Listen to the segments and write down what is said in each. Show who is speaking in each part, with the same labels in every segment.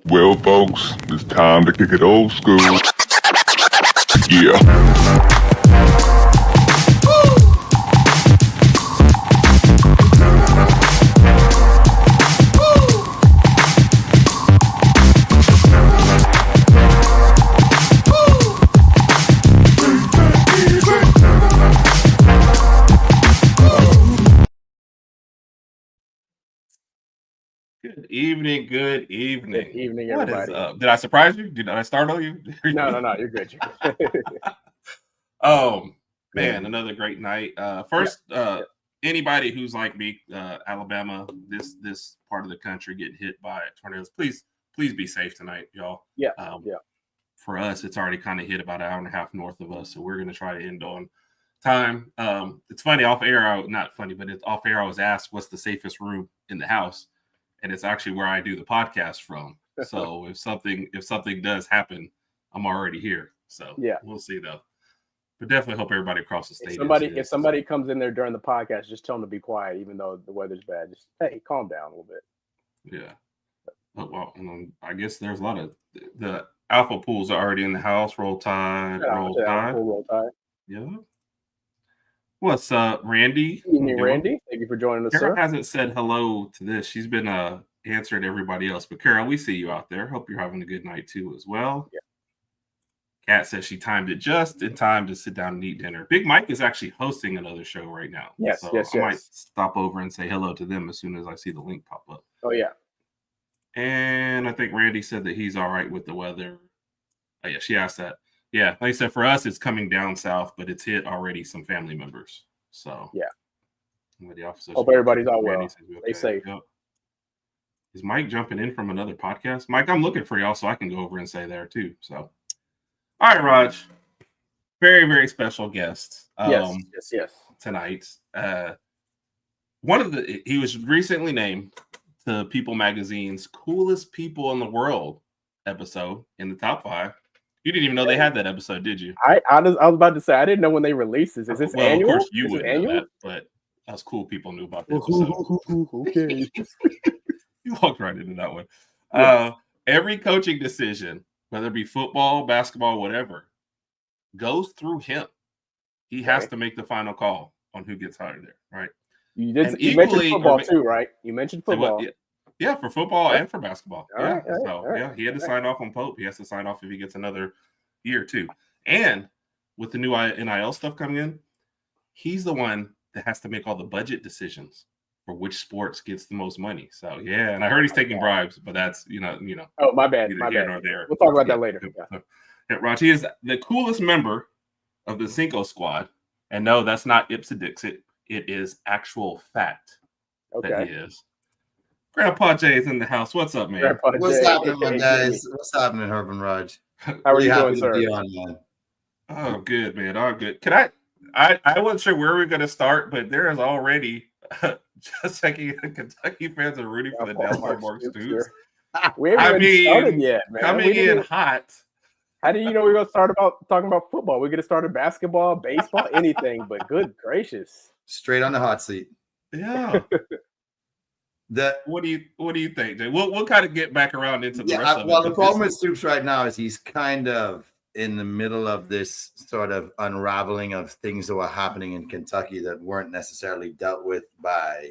Speaker 1: Well, folks, it's time to kick it old school. Yeah.
Speaker 2: Good evening. Good evening.
Speaker 3: Good evening,
Speaker 2: What
Speaker 3: everybody.
Speaker 2: is up? Did I surprise you? Did I startle you?
Speaker 3: No, you're good.
Speaker 2: Man, another great night. First, anybody who's like me, Alabama, this part of the country getting hit by tornadoes, please be safe tonight, y'all.
Speaker 3: Yeah.
Speaker 2: For us, it's already kind of hit about an hour and a half north of us, so we're gonna try to end on time. It's funny, off air, not funny, but it's off air. I was asked what's the safest room in the house, and it's actually where I do the podcast from. So if something does happen, I'm already here. So
Speaker 3: yeah,
Speaker 2: we'll see though. But definitely hope everybody across the state.
Speaker 3: If somebody comes in there during the podcast, just tell them to be quiet, even though the weather's bad. Just hey, calm down a little bit.
Speaker 2: Yeah. Oh, well, I guess there's a lot of the alpha pools are already in the house. Roll Tide, roll Tide.
Speaker 3: Roll Tide.
Speaker 2: Yeah. What's up, Randy?
Speaker 3: Evening, Randy. Thank you for joining us,
Speaker 2: Kara
Speaker 3: sir.
Speaker 2: hasn't said hello to this. She's been answering everybody else. But Kara, we see you out there. Hope you're having a good night too as well.
Speaker 3: Yeah.
Speaker 2: Kat says she timed it just in time to sit down and eat dinner. Big Mike is actually hosting another show right now.
Speaker 3: Yes,
Speaker 2: so
Speaker 3: yes.
Speaker 2: I might stop over and say hello to them as soon as I see the link pop up.
Speaker 3: Oh, yeah.
Speaker 2: And I think Randy said that he's all right with the weather. Oh, yeah, she asked that. Yeah, like I said, for us, it's coming down south, but it's hit already some family members. So,
Speaker 3: yeah.
Speaker 2: Hope
Speaker 3: everybody's all well. Stay safe.
Speaker 2: Yep. Is Mike jumping in from another podcast? Mike, I'm looking for y'all so I can go over and say there too. So, all right, Raj. Very, very special guest.
Speaker 3: Yes.
Speaker 2: Tonight. He was recently named to People Magazine's Coolest People in the World episode in the top 5. You didn't even know they had that episode, did you?
Speaker 3: I was about to say, I didn't know when they released this. Is this annual?
Speaker 2: Of course you wouldn't know that, but us cool people knew about the episode.
Speaker 3: Okay.
Speaker 2: You walked right into that one. Every coaching decision, whether it be football, basketball, whatever, goes through him. He has to make the final call on who gets hired there, right?
Speaker 3: You mentioned football too, right? You mentioned football.
Speaker 2: Yeah, for football and for basketball.
Speaker 3: All right.
Speaker 2: He had to sign off on Pope. He has to sign off if he gets another year too. And with the new NIL stuff coming in, he's the one that has to make all the budget decisions for which sports gets the most money. So yeah, and I heard he's taking bribes, but that's you know.
Speaker 3: Oh, my bad.
Speaker 2: There.
Speaker 3: We'll talk about that later.
Speaker 2: Yeah, Raj, he is the coolest member of the Cinco squad, and no, that's not Ipsa Dixit. It is actual fact that he is. Grandpa Jay is in the house. What's up, man?
Speaker 4: What's happening, my guys? What's happening, Herb and Rodg?
Speaker 3: How are you doing, sir?
Speaker 2: Oh, good, man. All good. Can I wasn't sure where we were going to start, but there is already just checking Kentucky fans are rooting for the Delaware Mark Stoops.
Speaker 3: We haven't even started yet, man.
Speaker 2: Coming in hot.
Speaker 3: How do you know we're going to start talking about football? We're going to start basketball, baseball, anything, but good gracious.
Speaker 4: Straight on the hot seat.
Speaker 2: Yeah. What do you think, Jay? We'll kind of get back around into the rest of it.
Speaker 4: Well, the problem with Stoops right now is he's kind of in the middle of this sort of unraveling of things that were happening in Kentucky that weren't necessarily dealt with by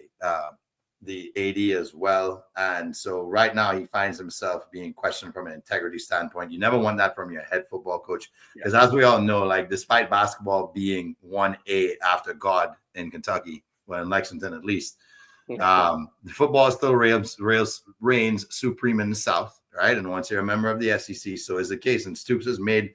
Speaker 4: the AD as well. And so right now he finds himself being questioned from an integrity standpoint. You never want that from your head football coach. Because as we all know, like despite basketball being 1A after God in Kentucky, well, in Lexington at least, the football still reigns supreme in the South, right? And once you're a member of the SEC, so is the case. And Stoops has made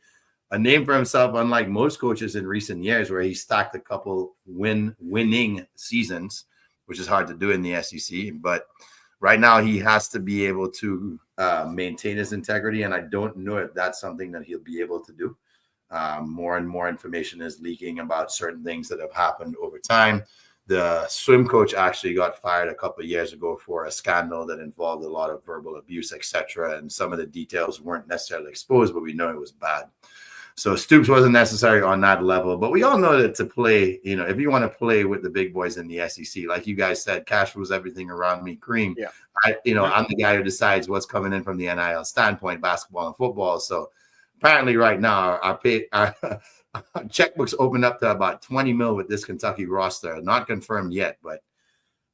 Speaker 4: a name for himself, unlike most coaches in recent years, where he stacked a couple winning seasons, which is hard to do in the SEC. But right now, he has to be able to maintain his integrity, and I don't know if that's something that he'll be able to do. More and more information is leaking about certain things that have happened over time. The swim coach actually got fired a couple of years ago for a scandal that involved a lot of verbal abuse, etc. And some of the details weren't necessarily exposed, but we know it was bad. So Stoops wasn't necessarily on that level, but we all know that to play, if you want to play with the big boys in the SEC, like you guys said, cash rules everything around me, cream.
Speaker 3: Yeah.
Speaker 4: I'm the guy who decides what's coming in from the NIL standpoint, basketball and football. So apparently right now our checkbooks opened up to about 20 mil with this Kentucky roster. Not confirmed yet, but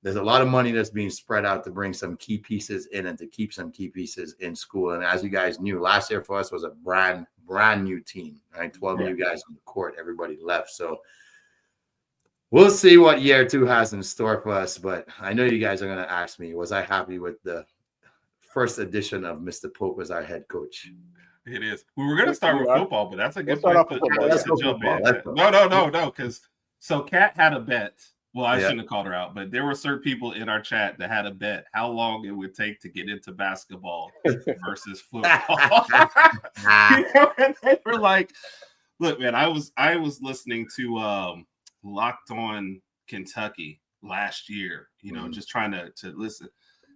Speaker 4: there's a lot of money that's being spread out to bring some key pieces in and to keep some key pieces in school. And as you guys knew, last year for us was a brand new team, right? 12 new guys on the court, everybody left. So we'll see what year 2 has in store for us. But I know you guys are going to ask me, was I happy with the first edition of Mr. Pope as our head coach?
Speaker 2: It is. We were going to start with football, but that's a good
Speaker 3: Let's
Speaker 2: place
Speaker 3: start
Speaker 2: to jump in. No, because so Kat had a bet. Well, I shouldn't have called her out, but there were certain people in our chat that had a bet how long it would take to get into basketball versus football. And they were like, look, man, I was listening to Locked On Kentucky last year, just trying to listen.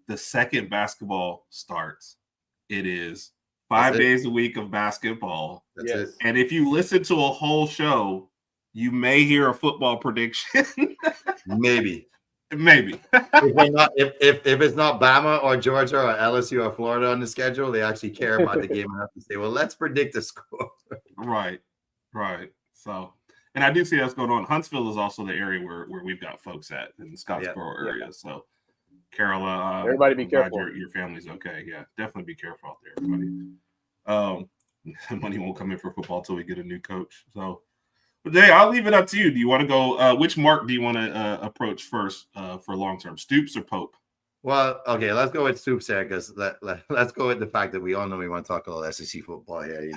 Speaker 2: The second basketball starts, it is 5 days a week of basketball.
Speaker 4: That's it.
Speaker 2: And if you listen to a whole show, you may hear a football prediction.
Speaker 4: Maybe.
Speaker 2: Maybe.
Speaker 4: if it's not Bama or Georgia or LSU or Florida on the schedule, they actually care about the game enough to say, well, let's predict the score.
Speaker 2: Right. So, and I do see that's going on. Huntsville is also the area where we've got folks at in the Scottsboro area. Yeah. So, Carola,
Speaker 3: everybody be careful.
Speaker 2: Your family's okay. Yeah, definitely be careful out there, everybody. Money won't come in for football till we get a new coach. So, but Jay, I'll leave it up to you. Do you want to go? Which Mark do you want to approach first for long term, Stoops or Pope?
Speaker 4: Well, okay, let's go with Stoops here because let's go with the fact that we all know we want to talk a little SEC football here. You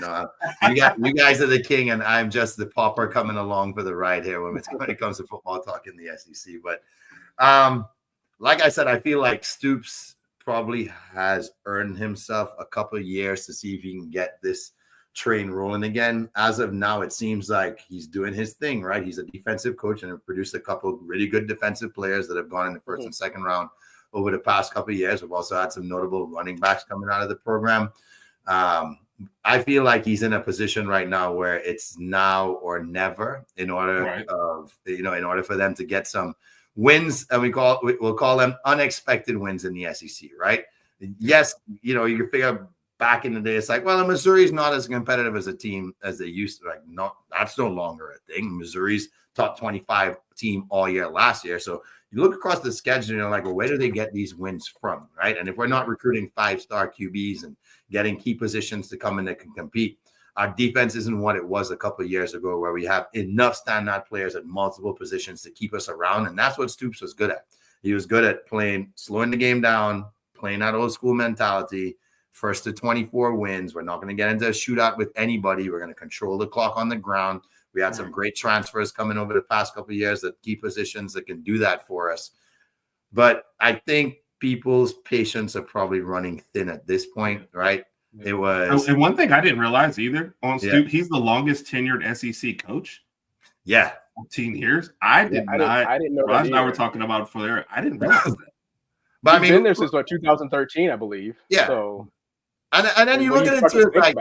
Speaker 4: guys are the king, and I'm just the pauper coming along for the ride here when it comes to football talk in the SEC. But like I said, I feel like Stoops probably has earned himself a couple of years to see if he can get this train rolling again. As of now, it seems like he's doing his thing, right? He's a defensive coach and have produced a couple of really good defensive players that have gone in the first and second round over the past couple of years. We've also had some notable running backs coming out of the program. I feel like he's in a position right now where it's now or never in order for them to get some wins, and we'll call them unexpected wins in the SEC, right? Yes, you can figure back in the day, it's like, well, Missouri's not as competitive as a team as they used to. Like, no, that's no longer a thing. Missouri's top 25 team all year last year. So you look across the schedule, you're like, well, where do they get these wins from, right? And if we're not recruiting 5-star QBs and getting key positions to come in that can compete, our defense isn't what it was a couple of years ago, where we have enough standout players at multiple positions to keep us around. And that's what Stoops was good at. He was good at slowing the game down, playing that old school mentality. First to 24 wins. We're not going to get into a shootout with anybody. We're going to control the clock on the ground. We had some great transfers coming over the past couple of years at key positions that can do that for us. But I think people's patience are probably running thin at this point, right? It was.
Speaker 2: And one thing I didn't realize either on Stoops, he's the longest tenured SEC coach.
Speaker 4: Yeah.
Speaker 2: 14 years. I didn't know Raj and I were talking about it for there. I didn't realize that.
Speaker 3: But he's been there since 2013, I believe.
Speaker 4: Yeah.
Speaker 3: So.
Speaker 4: And then you look at it like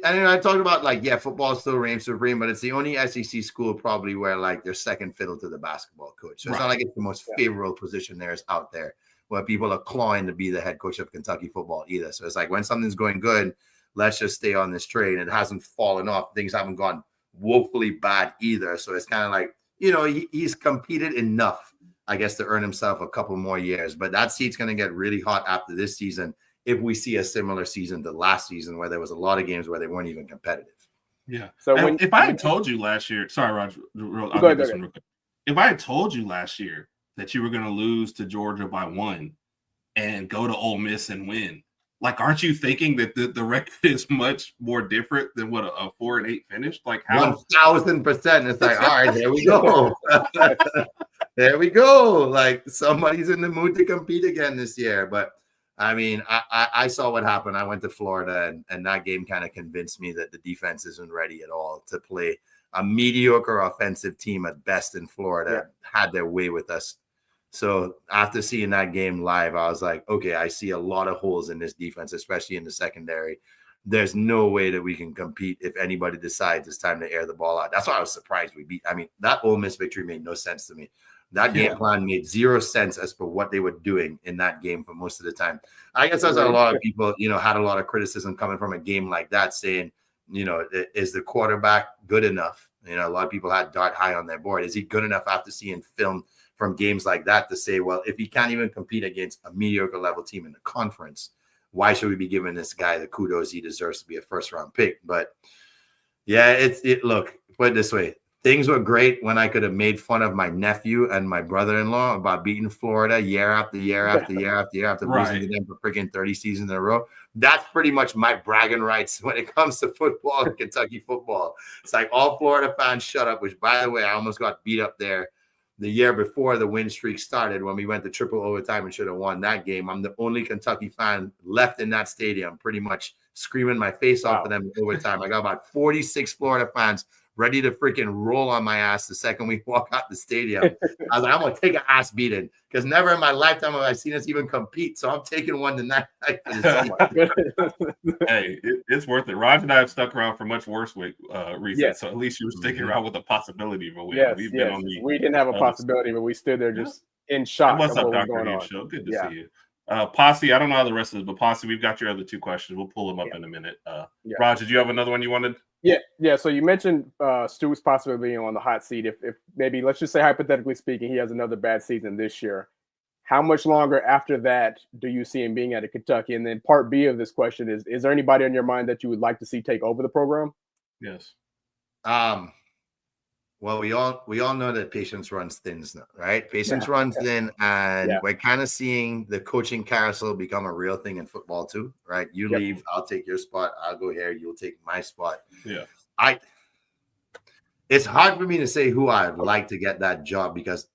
Speaker 4: I talked about football still reigns supreme, but it's the only SEC school probably where they're second fiddle to the basketball coach. So it's not like it's the most favorable position there is out there where people are clawing to be the head coach of Kentucky football either. So it's like when something's going good, let's just stay on this train. It hasn't fallen off. Things haven't gone woefully bad either. So it's kind of like, he's competed enough, I guess, to earn himself a couple more years. But that seat's going to get really hot after this season if we see a similar season to last season where there was a lot of games where they weren't even competitive.
Speaker 2: Yeah. So if I had told you last year, sorry, Roger, I'll this one real quick. If I had told you last year that you were going to lose to Georgia by 1 and go to Ole Miss and win, aren't you thinking that the record is much more different than what a 4-8 finish?
Speaker 4: 1,000%. It's like, all right, there we go. There we go. Somebody's in the mood to compete again this year. But I mean, I saw what happened. I went to Florida, and that game kind of convinced me that the defense isn't ready at all to play a mediocre offensive team at best in Florida. Had their way with us. So after seeing that game live, I was like, okay, I see a lot of holes in this defense, especially in the secondary. there's no way that we can compete if anybody decides it's time to air the ball out. That's why I was surprised we beat. I mean, that Ole Miss victory made no sense to me. That game plan made zero sense as for what they were doing in that game for most of the time. I guess that's a lot of people, had a lot of criticism coming from a game like that, saying, is the quarterback good enough? A lot of people had Dart high on their board. Is he good enough after seeing film from games like that to say, well, if he can't even compete against a mediocre level team in the conference, why should we be giving this guy the kudos he deserves to be a first-round pick? But yeah, look, put it this way. Things were great when I could have made fun of my nephew and my brother-in-law about beating Florida year after year after year after year after losing to them for freaking 30 seasons in a row. That's pretty much my bragging rights when it comes to football and Kentucky football. It's like all Florida fans shut up, which, by the way, I almost got beat up there the year before the win streak started when we went to triple overtime and should have won that game. I'm the only Kentucky fan left in that stadium, pretty much screaming my face off for them in overtime. I got about 46 Florida fans ready to freaking roll on my ass the second we walk out the stadium. I was like, I'm going to take an ass beating because never in my lifetime have I seen us even compete. So I'm taking one tonight.
Speaker 2: Hey, it's worth it. Raj and I have stuck around for much worse reasons.
Speaker 3: Yes.
Speaker 2: So at least you were sticking around with the possibility of a win.
Speaker 3: Yes,
Speaker 2: Been on the,
Speaker 3: we didn't have a possibility, but we stood there just in shock.
Speaker 2: What's
Speaker 3: of
Speaker 2: up,
Speaker 3: what was
Speaker 2: Dr.
Speaker 3: going on.
Speaker 2: Show? Good to see you. Posse, I don't know how the rest of it, but Posse, we've got your other two questions. We'll pull them up in a minute. Raj, did you have another one you wanted?
Speaker 3: Yeah. So you mentioned Stoops possibly being on the hot seat. If maybe, let's just say hypothetically speaking, he has another bad season this year. How much longer after that do you see him being at Kentucky? And then part B of this question is there anybody on your mind that you would like to see take over the program?
Speaker 2: Yes.
Speaker 4: Well, we all know that patience runs thin now, right? Patience runs thin, and we're kind of seeing the coaching carousel become a real thing in football too, right? You leave, I'll take your spot. I'll go here, you'll take my spot.
Speaker 2: Yeah.
Speaker 4: It's hard for me to say who I'd like to get that job because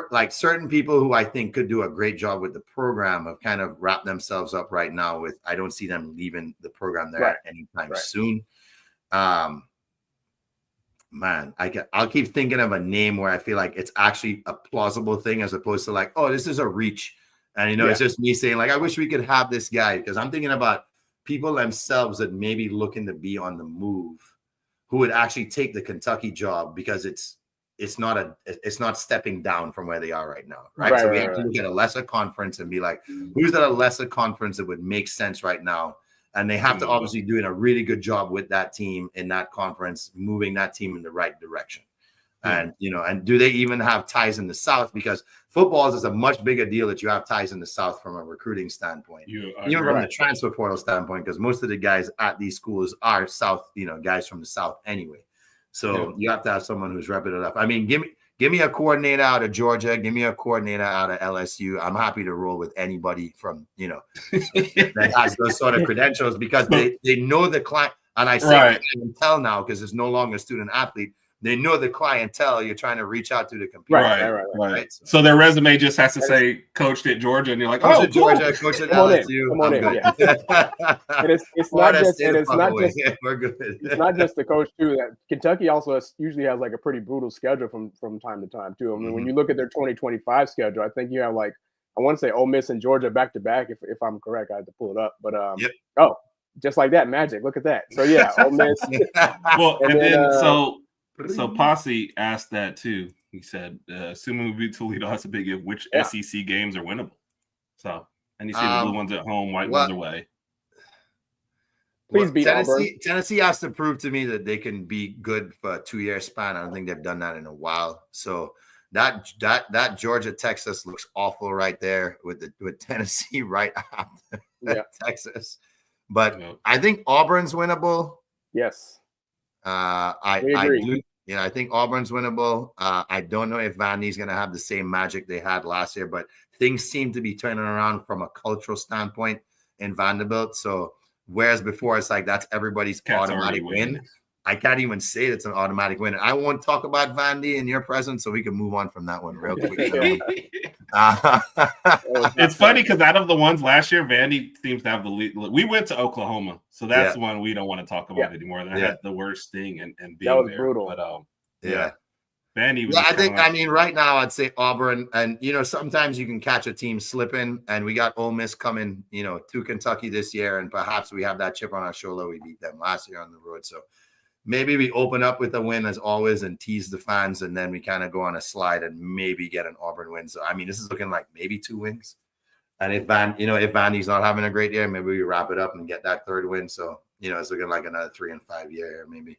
Speaker 4: like certain people who I think could do a great job with the program have kind of wrapped themselves up right now with, I don't see them leaving the program there anytime soon. Man, I'll keep thinking of a name where I feel like it's actually a plausible thing as opposed to like, oh, this is a reach. And, it's just me saying like, I wish we could have this guy because I'm thinking about people themselves that may be looking to be on the move who would actually take the Kentucky job because it's not stepping down from where they are right now. Right. So we have to look at a lesser conference and be like, who's at a lesser conference that would make sense right now? And they have to obviously doing a really good job with that team in that conference, moving that team in the right direction. And, and do they even have ties in the South? Because football is a much bigger deal that you have ties in the South from a recruiting standpoint, even from the transfer portal standpoint, because most of the guys at these schools are South, guys from the South anyway. So you have to have someone who's repping it up. I mean, give me a coordinator out of Georgia. Give me a coordinator out of LSU. I'm happy to roll with anybody from, that has those sort of credentials because they know the client. And I say clientele now because it's no longer student athlete. They know the clientele you're trying to reach out to compete.
Speaker 2: Right. So their resume just has to say coached at Georgia, and you're like,
Speaker 4: oh, Georgia, coached at LSU.
Speaker 3: Come on in. And it's not just the coach too. That Kentucky also usually has like a pretty brutal schedule from time to time too. I mean, when you look at their 2025 schedule, I think you have like I want to say Ole Miss and Georgia back to back. If I'm correct, I have to pull it up. But just like that, magic. Look at that. So Ole Miss.
Speaker 2: Well, and then So Posse asked that too. He said, assuming we beat Toledo, that's a big if. Which SEC games are winnable? So, and you see the blue ones at home, white ones away.
Speaker 3: Please beat Auburn.
Speaker 4: Tennessee has to prove to me that they can be good for a 2-year span. I don't think they've done that in a while. So that Georgia Texas looks awful right there with Tennessee right after Texas. But I think Auburn's winnable.
Speaker 3: Yes.
Speaker 4: I do. I think Auburn's winnable. I don't know if Vandy's going to have the same magic they had last year, but things seem to be turning around from a cultural standpoint in Vanderbilt. So whereas before it's like that's everybody's automatic win. I can't even say it's an automatic win. I won't talk about Vandy in your presence, so we can move on from that one real quick.
Speaker 2: It's funny because out of the ones last year, Vandy seems to have the lead. We went to Oklahoma, so that's the one we don't want to talk about anymore. That had the worst thing and being
Speaker 3: that was
Speaker 2: there.
Speaker 3: brutal.
Speaker 2: But Vandy was.
Speaker 4: Yeah, I mean, right now I'd say Auburn, and sometimes you can catch a team slipping, and we got Ole Miss coming, to Kentucky this year, and perhaps we have that chip on our shoulder. We beat them last year on the road, so maybe we open up with a win as always and tease the fans, and then we kind of go on a slide and maybe get an Auburn win. So I mean, this is looking like maybe 2 wins, and if Vandy's not having a great year, maybe we wrap it up and get that 3rd win. So it's looking like another 3 and 5 year maybe.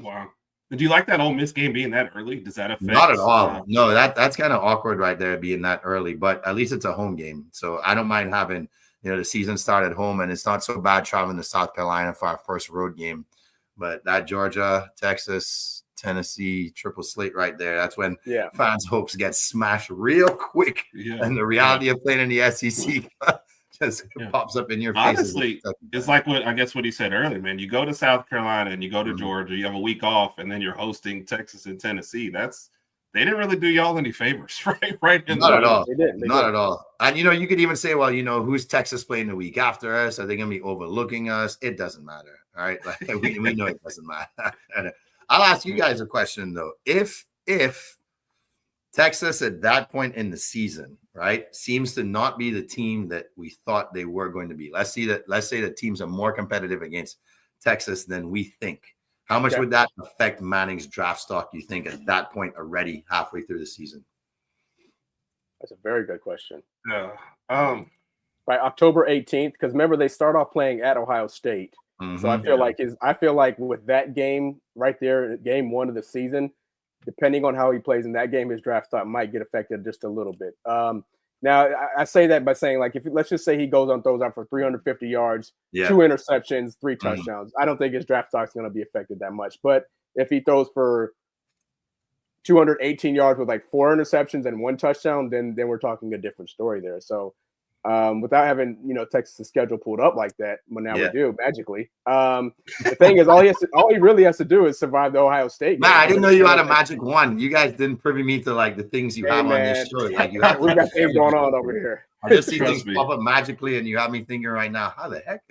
Speaker 2: Wow. Do you like that Ole Miss game being that early? Does that affect?
Speaker 4: Not at all. No, that's kind of awkward right there being that early, but at least it's a home game. So I don't mind having, the season start at home, and it's not so bad traveling to South Carolina for our first road game. But that Georgia, Texas, Tennessee triple slate right there, that's when fans' hopes get smashed real quick. Yeah. And the reality of playing in the SEC just pops up in your face.
Speaker 2: Honestly, it's like what he said earlier, man. You go to South Carolina and you go to Georgia, you have a week off, and then you're hosting Texas and Tennessee. They didn't really do y'all any favors, right?
Speaker 4: Not at all. They didn't. Not at all. And you could even say, well, who's Texas playing the week after us? Are they going to be overlooking us? It doesn't matter. All right, like we know it doesn't matter. I'll ask you guys a question though. If Texas at that point in the season, right, seems to not be the team that we thought they were going to be. Let's say that teams are more competitive against Texas than we think. How much would that affect Manning's draft stock, you think, at that point already halfway through the season?
Speaker 3: That's a very good question.
Speaker 2: Yeah.
Speaker 3: By October 18th, because remember they start off playing at Ohio State. Mm-hmm, so I feel like with that game right there, game 1 of the season, depending on how he plays in that game, his draft stock might get affected just a little bit. Now, I say that by saying, like, let's just say he goes on, throws out for 350 yards, 2 interceptions, 3 touchdowns. I don't think his draft stock is going to be affected that much. But if he throws for 218 yards with like 4 interceptions and 1 touchdown, then we're talking a different story there. So without having Texas' schedule pulled up like that, well, now we do magically. The thing is, all he really has to do is survive the Ohio State game.
Speaker 4: Man, I didn't know you had a magic one. You guys didn't privy me to like the things you have on this show. Like we
Speaker 3: got things going on over here.
Speaker 4: I just see things pop up magically, and you have me thinking right now, how the heck?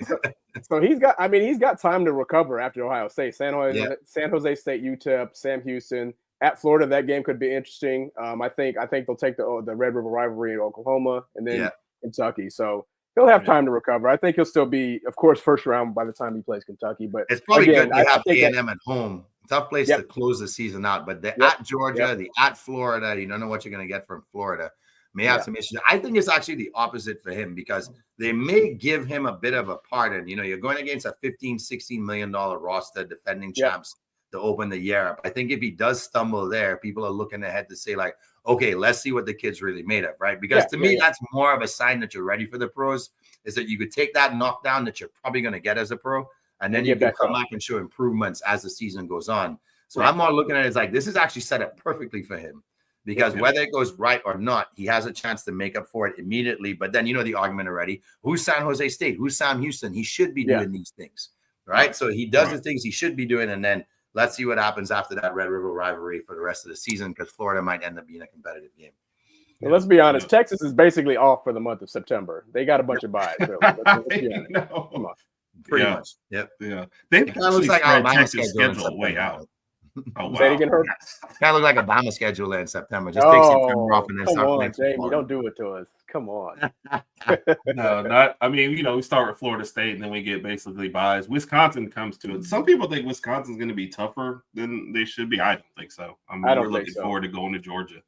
Speaker 3: So he's got time to recover after Ohio State, San Jose State, UTEP, Sam Houston. At Florida, that game could be interesting. I think they'll take the Red River rivalry in Oklahoma, and then Kentucky. So he'll have time to recover. I think he'll still be, of course, first round by the time he plays Kentucky. But
Speaker 4: it's probably good to have A&M at home. Tough place to close the season out. But the at Georgia, the at Florida, you don't know what you're going to get from Florida. May have some issues. I think it's actually the opposite for him because they may give him a bit of a pardon. You're going against a $15-16 million roster defending champs to open the year up. I think if he does stumble there, people are looking ahead to say like, okay, let's see what the kid's really made of, right? Because to me, that's more of a sign that you're ready for the pros, is that you could take that knockdown that you're probably going to get as a pro, and then you can come back and show improvements as the season goes on. So I'm more looking at it as like, this is actually set up perfectly for him because whether it goes right or not, he has a chance to make up for it immediately. But then the argument already, who's San Jose State? Who's Sam Houston? He should be doing these things, right? So he does the things he should be doing, and then let's see what happens after that Red River rivalry for the rest of the season because Florida might end up being a competitive game.
Speaker 3: Well, let's be honest. Texas is basically off for the month of September. They got a bunch of buys. Really. Let's be honest. Come on.
Speaker 4: Pretty much. Yep.
Speaker 2: Yeah. They kind of looks like Alabama schedule way out. Oh, wow.
Speaker 3: Say it again, Herb.
Speaker 4: Kind of look like a Bama schedule in September. Just take September off and then start playing.
Speaker 3: Jamie, don't do it to us. Come on.
Speaker 2: We start with Florida State and then we get basically buys. Wisconsin comes to it. Some people think Wisconsin's going to be tougher than they should be. I don't think so. We're looking forward to going to Georgia.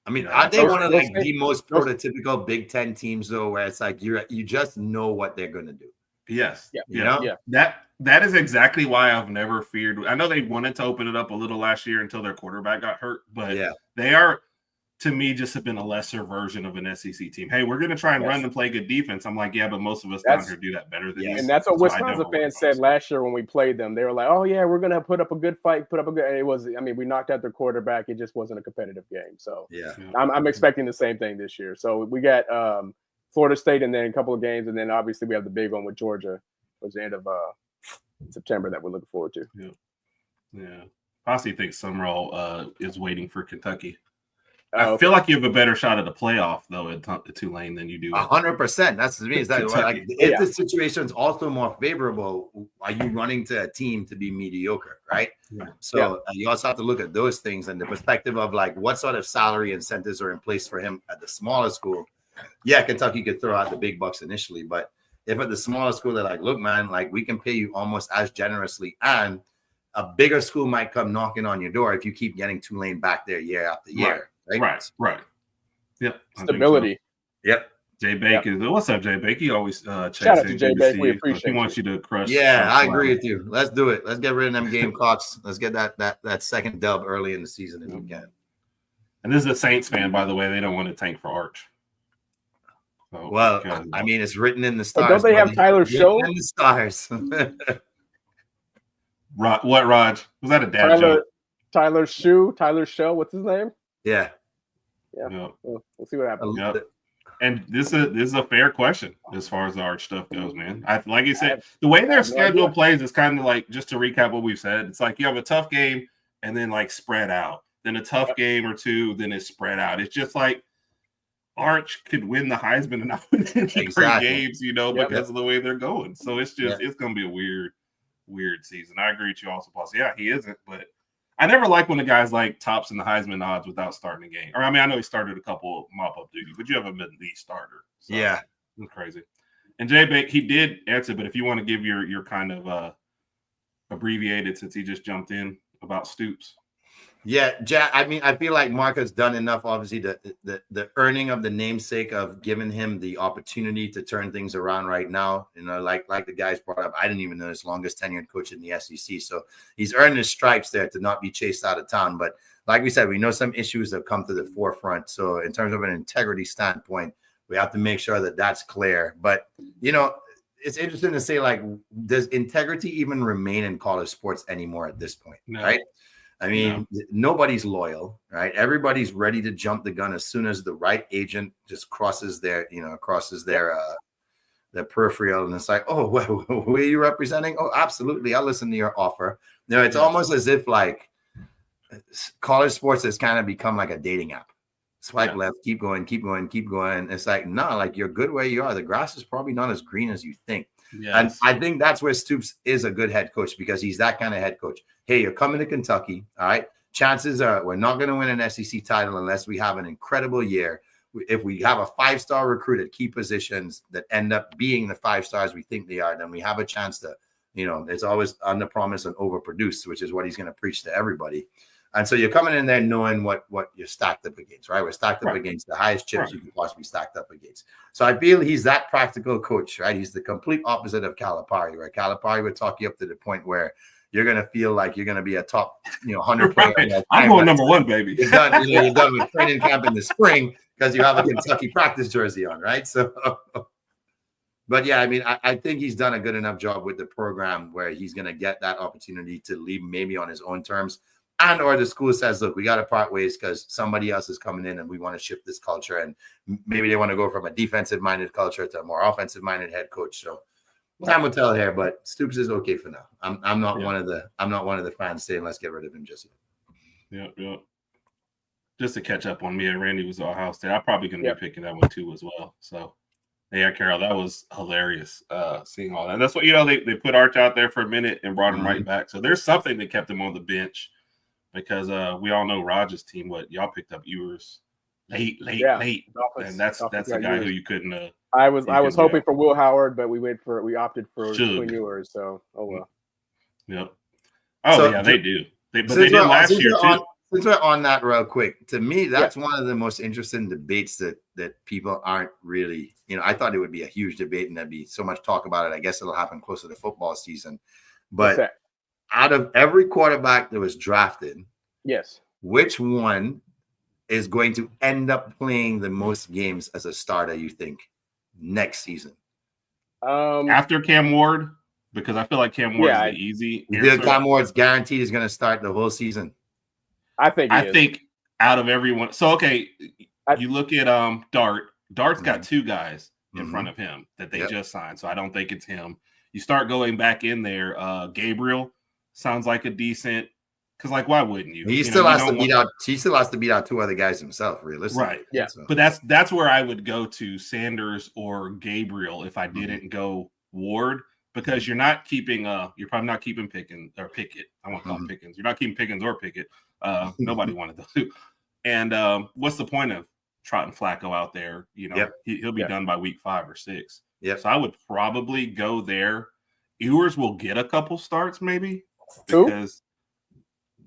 Speaker 4: I mean, are they one of the most prototypical Big Ten teams though, where it's like you just know what they're going to do?
Speaker 2: Yes. That is exactly why I've never feared. I know they wanted to open it up a little last year until their quarterback got hurt, but they are, to me, just have been a lesser version of an SEC team. Hey, we're going to try and run and play good defense. I'm like, but most of us down here do that better than you.
Speaker 3: And that's what Wisconsin fans said last year when we played them. They were like, oh, yeah, we're going to put up a good fight, and it was, we knocked out their quarterback. It just wasn't a competitive game. So I'm expecting the same thing this year. So we got Florida State and then a couple of games. And then obviously we have the big one with Georgia towards the end of September that we're looking forward to.
Speaker 2: Yeah. Posse thinks Summerall is waiting for Kentucky. I feel like you have a better shot at the playoff though at Tulane than you do.
Speaker 4: 100%. That's to me. Is that like if the situation is also more favorable, are you running to a team to be mediocre, right?
Speaker 2: Yeah.
Speaker 4: So you also have to look at those things and the perspective of like what sort of salary incentives are in place for him at the smaller school. Yeah, Kentucky could throw out the big bucks initially, but if at the smaller school they're like, look, man, like we can pay you almost as generously, and a bigger school might come knocking on your door if you keep getting Tulane back there year after year.
Speaker 2: Right. Yep.
Speaker 3: Stability.
Speaker 4: So. Yep.
Speaker 2: Jay Bake is what's up, Jay Bake? He always checks
Speaker 3: Shout out to
Speaker 2: in.
Speaker 3: Jay Bake. We appreciate
Speaker 2: he wants you to crush.
Speaker 4: Yeah, I agree with you. Let's do it. Let's get rid of them Gamecocks. Let's get that second dub early in the season if we can.
Speaker 2: And this is a Saints fan, by the way. They don't want to tank for Arch. So,
Speaker 4: well, I mean, it's written in the stars.
Speaker 3: But don't they have Tyler Show?
Speaker 4: In the stars.
Speaker 2: What, Raj? Was that a dad joke?
Speaker 3: Tyler Show. What's his name?
Speaker 4: Yeah.
Speaker 3: We'll see what happens.
Speaker 2: Yep. And this is a fair question as far as the Arch stuff goes, man. Like you said, the way their schedule plays is kind of like, just to recap what we've said, it's like you have a tough game and then like spread out, then a tough game or two, then it's spread out. It's just like Arch could win the Heisman and not win any great games, because of the way they're going. So it's just it's going to be a weird season. I agree with you also, Paul. So yeah, he isn't, but I never like when the guy's like tops in the Heisman odds without starting a game. Or I mean, I know he started a couple mop-up duty, but you haven't been the starter. So it's crazy. And Jay Bake, he did answer, but if you want to give your kind of abbreviated, since he just jumped in about Stoops.
Speaker 4: Yeah, Jack. I mean, I feel like Mark has done enough. Obviously, the earning of the namesake of giving him the opportunity to turn things around right now. Like the guys brought up, I didn't even know his longest tenured coach in the SEC. So he's earned his stripes there to not be chased out of town. But like we said, we know some issues have come to the forefront. So in terms of an integrity standpoint, we have to make sure that that's clear. But it's interesting to say, like, does integrity even remain in college sports anymore at this point? No. Right? I mean, nobody's loyal, right? Everybody's ready to jump the gun as soon as the right agent just crosses their peripheral, and it's like, oh, who are you representing? Oh, absolutely, I'll listen to your offer. It's almost as if like college sports has kind of become like a dating app. Swipe left, keep going. It's like, no, like you're good where you are. The grass is probably not as green as you think. Yes. And I think that's where Stoops is a good head coach, because he's that kind of head coach. Hey, you're coming to Kentucky, all right? Chances are we're not going to win an SEC title unless we have an incredible year. If we have a 5-star recruit at key positions that end up being the 5 stars we think they are, then we have a chance to, it's always under promise and overproduce, which is what he's going to preach to everybody. And so you're coming in there knowing what you're stacked up against, right? We're stacked up against the highest chips you can possibly stacked up against. So I feel he's that practical coach, right? He's the complete opposite of Calipari, where Calipari would talk you up to the point where you're going to feel like you're going to be a top 100 player.
Speaker 2: Right. I'm going number one, baby.
Speaker 4: You're done with training camp in the spring because you have a Kentucky practice jersey on, right? So, but yeah, I mean, I think he's done a good enough job with the program where he's going to get that opportunity to leave maybe on his own terms. And or the school says, look, we got to part ways because somebody else is coming in and we want to shift this culture. And maybe they want to go from a defensive-minded culture to a more offensive-minded head coach. So time will tell here, but Stoops is okay for now. I'm not one of the fans saying let's get rid of him just yet.
Speaker 2: Yeah. Just to catch up on me and Randy was Ohio State. I'm probably going to be picking that one too as well. So yeah, Carol, that was hilarious seeing all that. And that's what they put Arch out there for a minute and brought him right back. So there's something that kept him on the bench. Because we all know Raj's team, what y'all picked up Ewers late, and that's the guy who you couldn't.
Speaker 3: I was hoping for Will Howard, but we opted for Quinn Ewers. So well.
Speaker 2: Yep. They do. They did last year too.
Speaker 4: Since we're on that real quick, to me, that's one of the most interesting debates that people aren't really. I thought it would be a huge debate and there'd be so much talk about it. I guess it'll happen closer to football season, but. Out of every quarterback that was drafted, which one is going to end up playing the most games as a starter, you think, next season?
Speaker 2: After Cam Ward? Because I feel like Cam Ward is the easy answer.
Speaker 4: Cam Ward's guaranteed is going to start the whole season.
Speaker 3: I think
Speaker 2: out of everyone. So, okay, you look at Dart. Dart's got 2 guys in front of him that they just signed, so I don't think it's him. You start going back in there, Gabriel sounds like a decent Because like, why wouldn't you?
Speaker 4: He
Speaker 2: You
Speaker 4: still
Speaker 2: know, you
Speaker 4: has to
Speaker 2: don't
Speaker 4: beat
Speaker 2: want-
Speaker 4: out. He still has to beat out 2 other guys himself, realistically.
Speaker 2: Right.
Speaker 3: Yeah.
Speaker 4: So,
Speaker 2: But that's where I would go to Sanders or Gabriel if I didn't go Ward, because you're probably not keeping Pickens or Pickett. I won't call him Pickens. You're not keeping Pickens or Pickett. Nobody wanted those two. And what's the point of trotting Flacco out there? You know, he'll be done by week 5 or 6.
Speaker 4: Yep.
Speaker 2: So I would probably go there. Ewers will get a couple starts maybe
Speaker 3: Who?
Speaker 2: because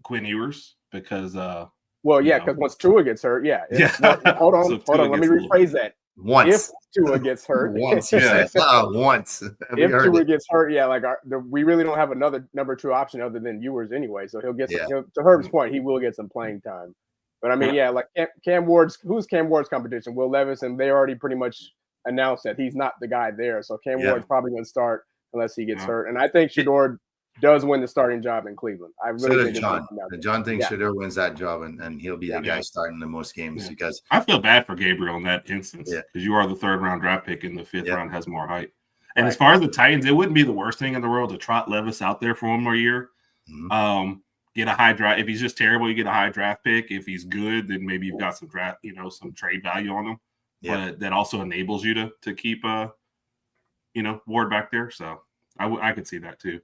Speaker 2: Quinn Ewers, because
Speaker 3: Well, yeah, because once Tua gets hurt, hold on,
Speaker 2: So
Speaker 3: hold on. Let me rephrase that.
Speaker 4: once.
Speaker 3: If Tua gets hurt,
Speaker 4: Once. You said, once.
Speaker 3: If Tua gets hurt, like we really don't have another number 2 option other than Ewers anyway. So he'll get some, to Herb's point, he will get some playing time. But I mean, like Cam Ward's competition? Will Levis, and they already pretty much announced that he's not the guy there. So Cam Ward's probably going to start unless he gets hurt. And I think Shedeur does win the starting job in Cleveland. I really think
Speaker 4: John thinks Shedeur wins that job, and he'll be the guy starting the most games because
Speaker 2: I feel bad for Gabriel in that instance because you are the 3rd round draft pick and the 5th round has more height. And as far as the Titans, it wouldn't be the worst thing in the world to trot Levis out there for one more year. Get a high draft. If he's just terrible, you get a high draft pick. If he's good, then maybe you've got some draft, some trade value on him. Yeah. But that also enables you to keep Ward back there. So I could see that too.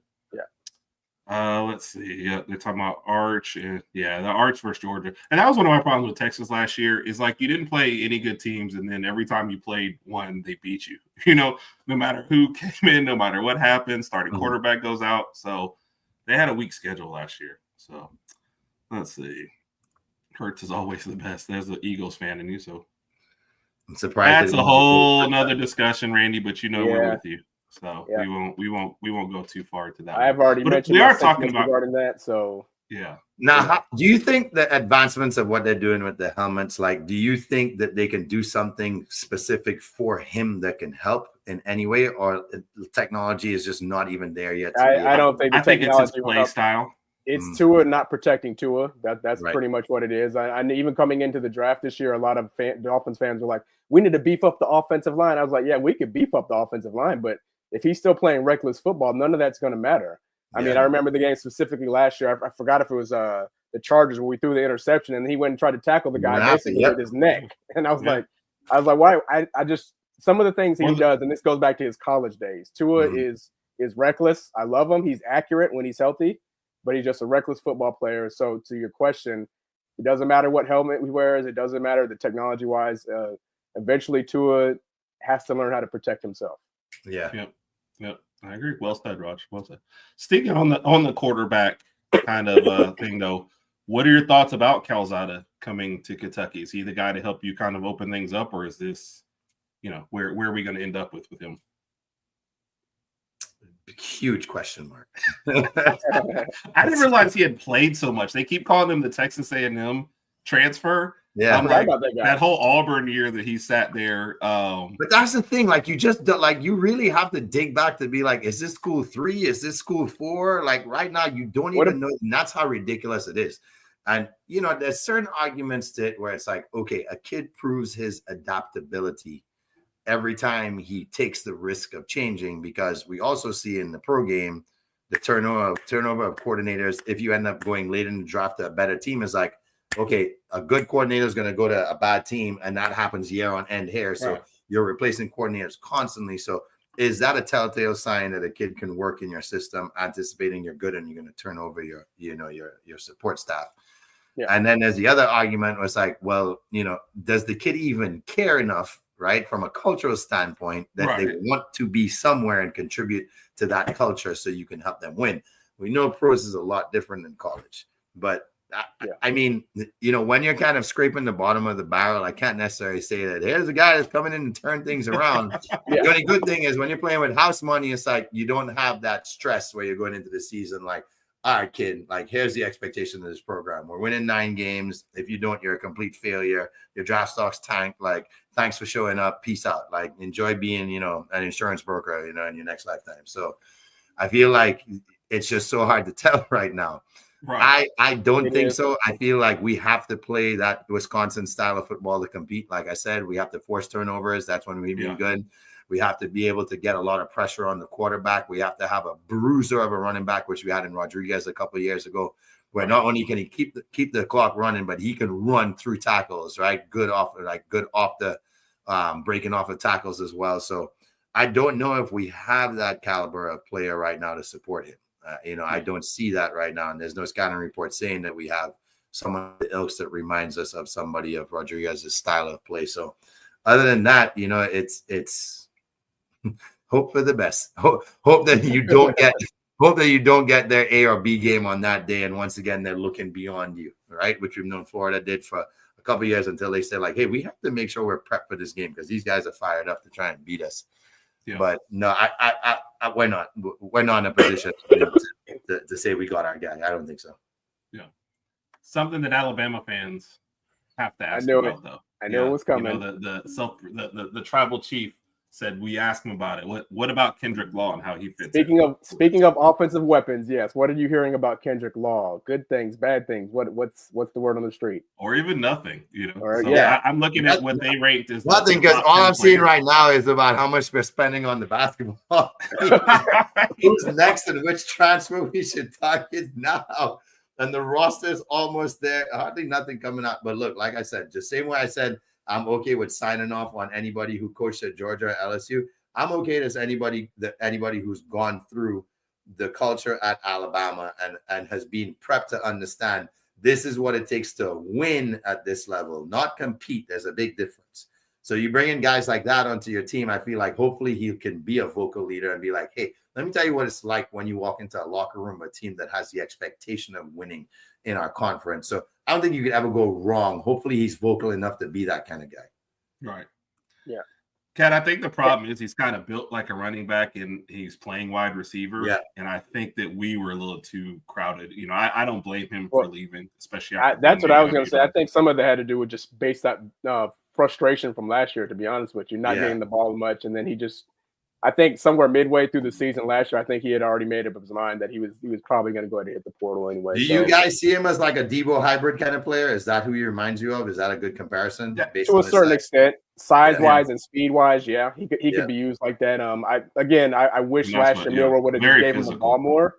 Speaker 2: Let's see. Yeah, they're talking about Arch. The Arch versus Georgia. And that was one of my problems with Texas last year is like you didn't play any good teams, and then every time you played one, they beat you. No matter who came in, no matter what happened, starting quarterback goes out. So they had a weak schedule last year. So let's see. Hurts is always the best. There's the Eagles fan in you. So
Speaker 4: I'm surprised.
Speaker 2: That's a whole nother discussion, Randy, but we're with you. So we won't go too far to that.
Speaker 3: I've already mentioned
Speaker 2: we are talking about
Speaker 3: regarding that. So
Speaker 4: now, do you think the advancements of what they're doing with the helmets, like, do you think that they can do something specific for him that can help in any way, or the technology is just not even there yet?
Speaker 3: I don't think.
Speaker 2: I think it's his play style.
Speaker 3: It's Tua not protecting Tua. That's pretty much what it is. And even coming into the draft this year, a lot of Dolphins fans were like, "We need to beef up the offensive line." I was like, "Yeah, we could beef up the offensive line, but if he's still playing reckless football, none of that's going to matter." I mean, I remember the game specifically last year. I forgot if it was the Chargers where we threw the interception and he went and tried to tackle the guy basically with his neck. And I was like, why? I just some of the things he does, and this goes back to his college days. Tua is reckless. I love him. He's accurate when he's healthy, but he's just a reckless football player. So to your question, it doesn't matter what helmet he wears. It doesn't matter the technology-wise. Eventually, Tua has to learn how to protect himself.
Speaker 2: Yep. I agree. Well said, Raj. Well said. Sticking on the quarterback kind of thing, though, what are your thoughts about Calzada coming to Kentucky? Is he the guy to help you kind of open things up, or is this, where are we going to end up with him?
Speaker 4: Huge question mark.
Speaker 2: I didn't realize he had played so much. They keep calling him the Texas A&M transfer.
Speaker 4: Yeah,
Speaker 2: I'm like, that whole Auburn year that he sat there.
Speaker 4: But that's the thing. Like, you just you really have to dig back to be like, is this school 3? Is this school 4? Like right now, you don't even know. And that's how ridiculous it is. And there's certain arguments to it where it's like, okay, a kid proves his adaptability every time he takes the risk of changing, because we also see in the pro game the turnover of coordinators. If you end up going late in the draft to a better team, is like, okay, a good coordinator is going to go to a bad team, and that happens year on end here. So you're replacing coordinators constantly. So is that a telltale sign that a kid can work in your system, anticipating you're good and you're going to turn over your support staff? Yeah. And then there's the other argument was like, well, does the kid even care enough, right, from a cultural standpoint, that they want to be somewhere and contribute to that culture so you can help them win? We know pros is a lot different than college, but I mean, when you're kind of scraping the bottom of the barrel, I can't necessarily say that here's a guy that's coming in and turn things around. The only good thing is when you're playing with house money, it's like you don't have that stress where you're going into the season like, all right, kid, like, here's the expectation of this program. We're winning 9 games. If you don't, you're a complete failure. Your draft stock's tanked. Like, thanks for showing up. Peace out. Like, enjoy being, an insurance broker, in your next lifetime. So I feel like it's just so hard to tell right now. Right. I don't think so. I feel like we have to play that Wisconsin style of football to compete. Like I said, we have to force turnovers. That's when we be good. We have to be able to get a lot of pressure on the quarterback. We have to have a bruiser of a running back, which we had in Rodriguez a couple of years ago. where not only can he keep the clock running, but he can run through tackles, right? Good off the breaking off of tackles as well. So I don't know if we have that caliber of player right now to support him. I don't see that right now, and there's no scouting report saying that we have someone else that reminds us of somebody of Rodriguez's style of play. So other than that, it's hope for the best. Hope that you don't get their A or B game on that day, and once again they're looking beyond you, right? Which we've known Florida did for a couple of years until they said, like, hey, we have to make sure we're prepped for this game because these guys are fired up to try and beat us. Yeah. But no, we're not in a position to say we got our guy. I don't think so.
Speaker 2: Yeah, something that Alabama fans have to ask about, though.
Speaker 3: I know it was coming.
Speaker 2: The tribal chief said we asked him about it. What about Kendrick Law and how he fits?
Speaker 3: Speaking of offensive weapons, yes. What are you hearing about Kendrick Law? Good things, bad things. What's the word on the street?
Speaker 2: Or even nothing, I'm looking at what they rate as
Speaker 4: nothing, because all I'm seeing right now is about how much we're spending on the basketball. Who's next and which transfer we should target now? And the roster is almost there. Hardly nothing coming up. But look, like I said, just same way I said, I'm okay with signing off on anybody who coached at Georgia or LSU. I'm okay as anybody who's gone through the culture at Alabama and has been prepped to understand this is what it takes to win at this level, not compete. There's a big difference. So you bring in guys like that onto your team, I feel like hopefully he can be a vocal leader and be like, hey, let me tell you what it's like when you walk into a locker room of a team that has the expectation of winning in our conference. So I don't think you could ever go wrong. Hopefully he's vocal enough to be that kind of guy.
Speaker 2: Right.
Speaker 3: Yeah.
Speaker 2: Kat, I think the problem is he's kind of built like a running back and he's playing wide receiver. Yeah. And I think that we were a little too crowded. I don't blame him for leaving, especially
Speaker 3: that's what I was going to say. I think some of that had to do with just based that frustration from last year, to be honest with you, not getting the ball much. And then I think somewhere midway through the season last year, I think he had already made up his mind that he was probably going to go ahead and hit the portal anyway.
Speaker 4: Do you guys see him as like a Debo hybrid kind of player? Is that who he reminds you of? Is that a good comparison?
Speaker 3: Yeah, to a certain extent, size-wise and speed-wise, yeah, he could be used like that. I wish last year Milroe would have gave him the ball more.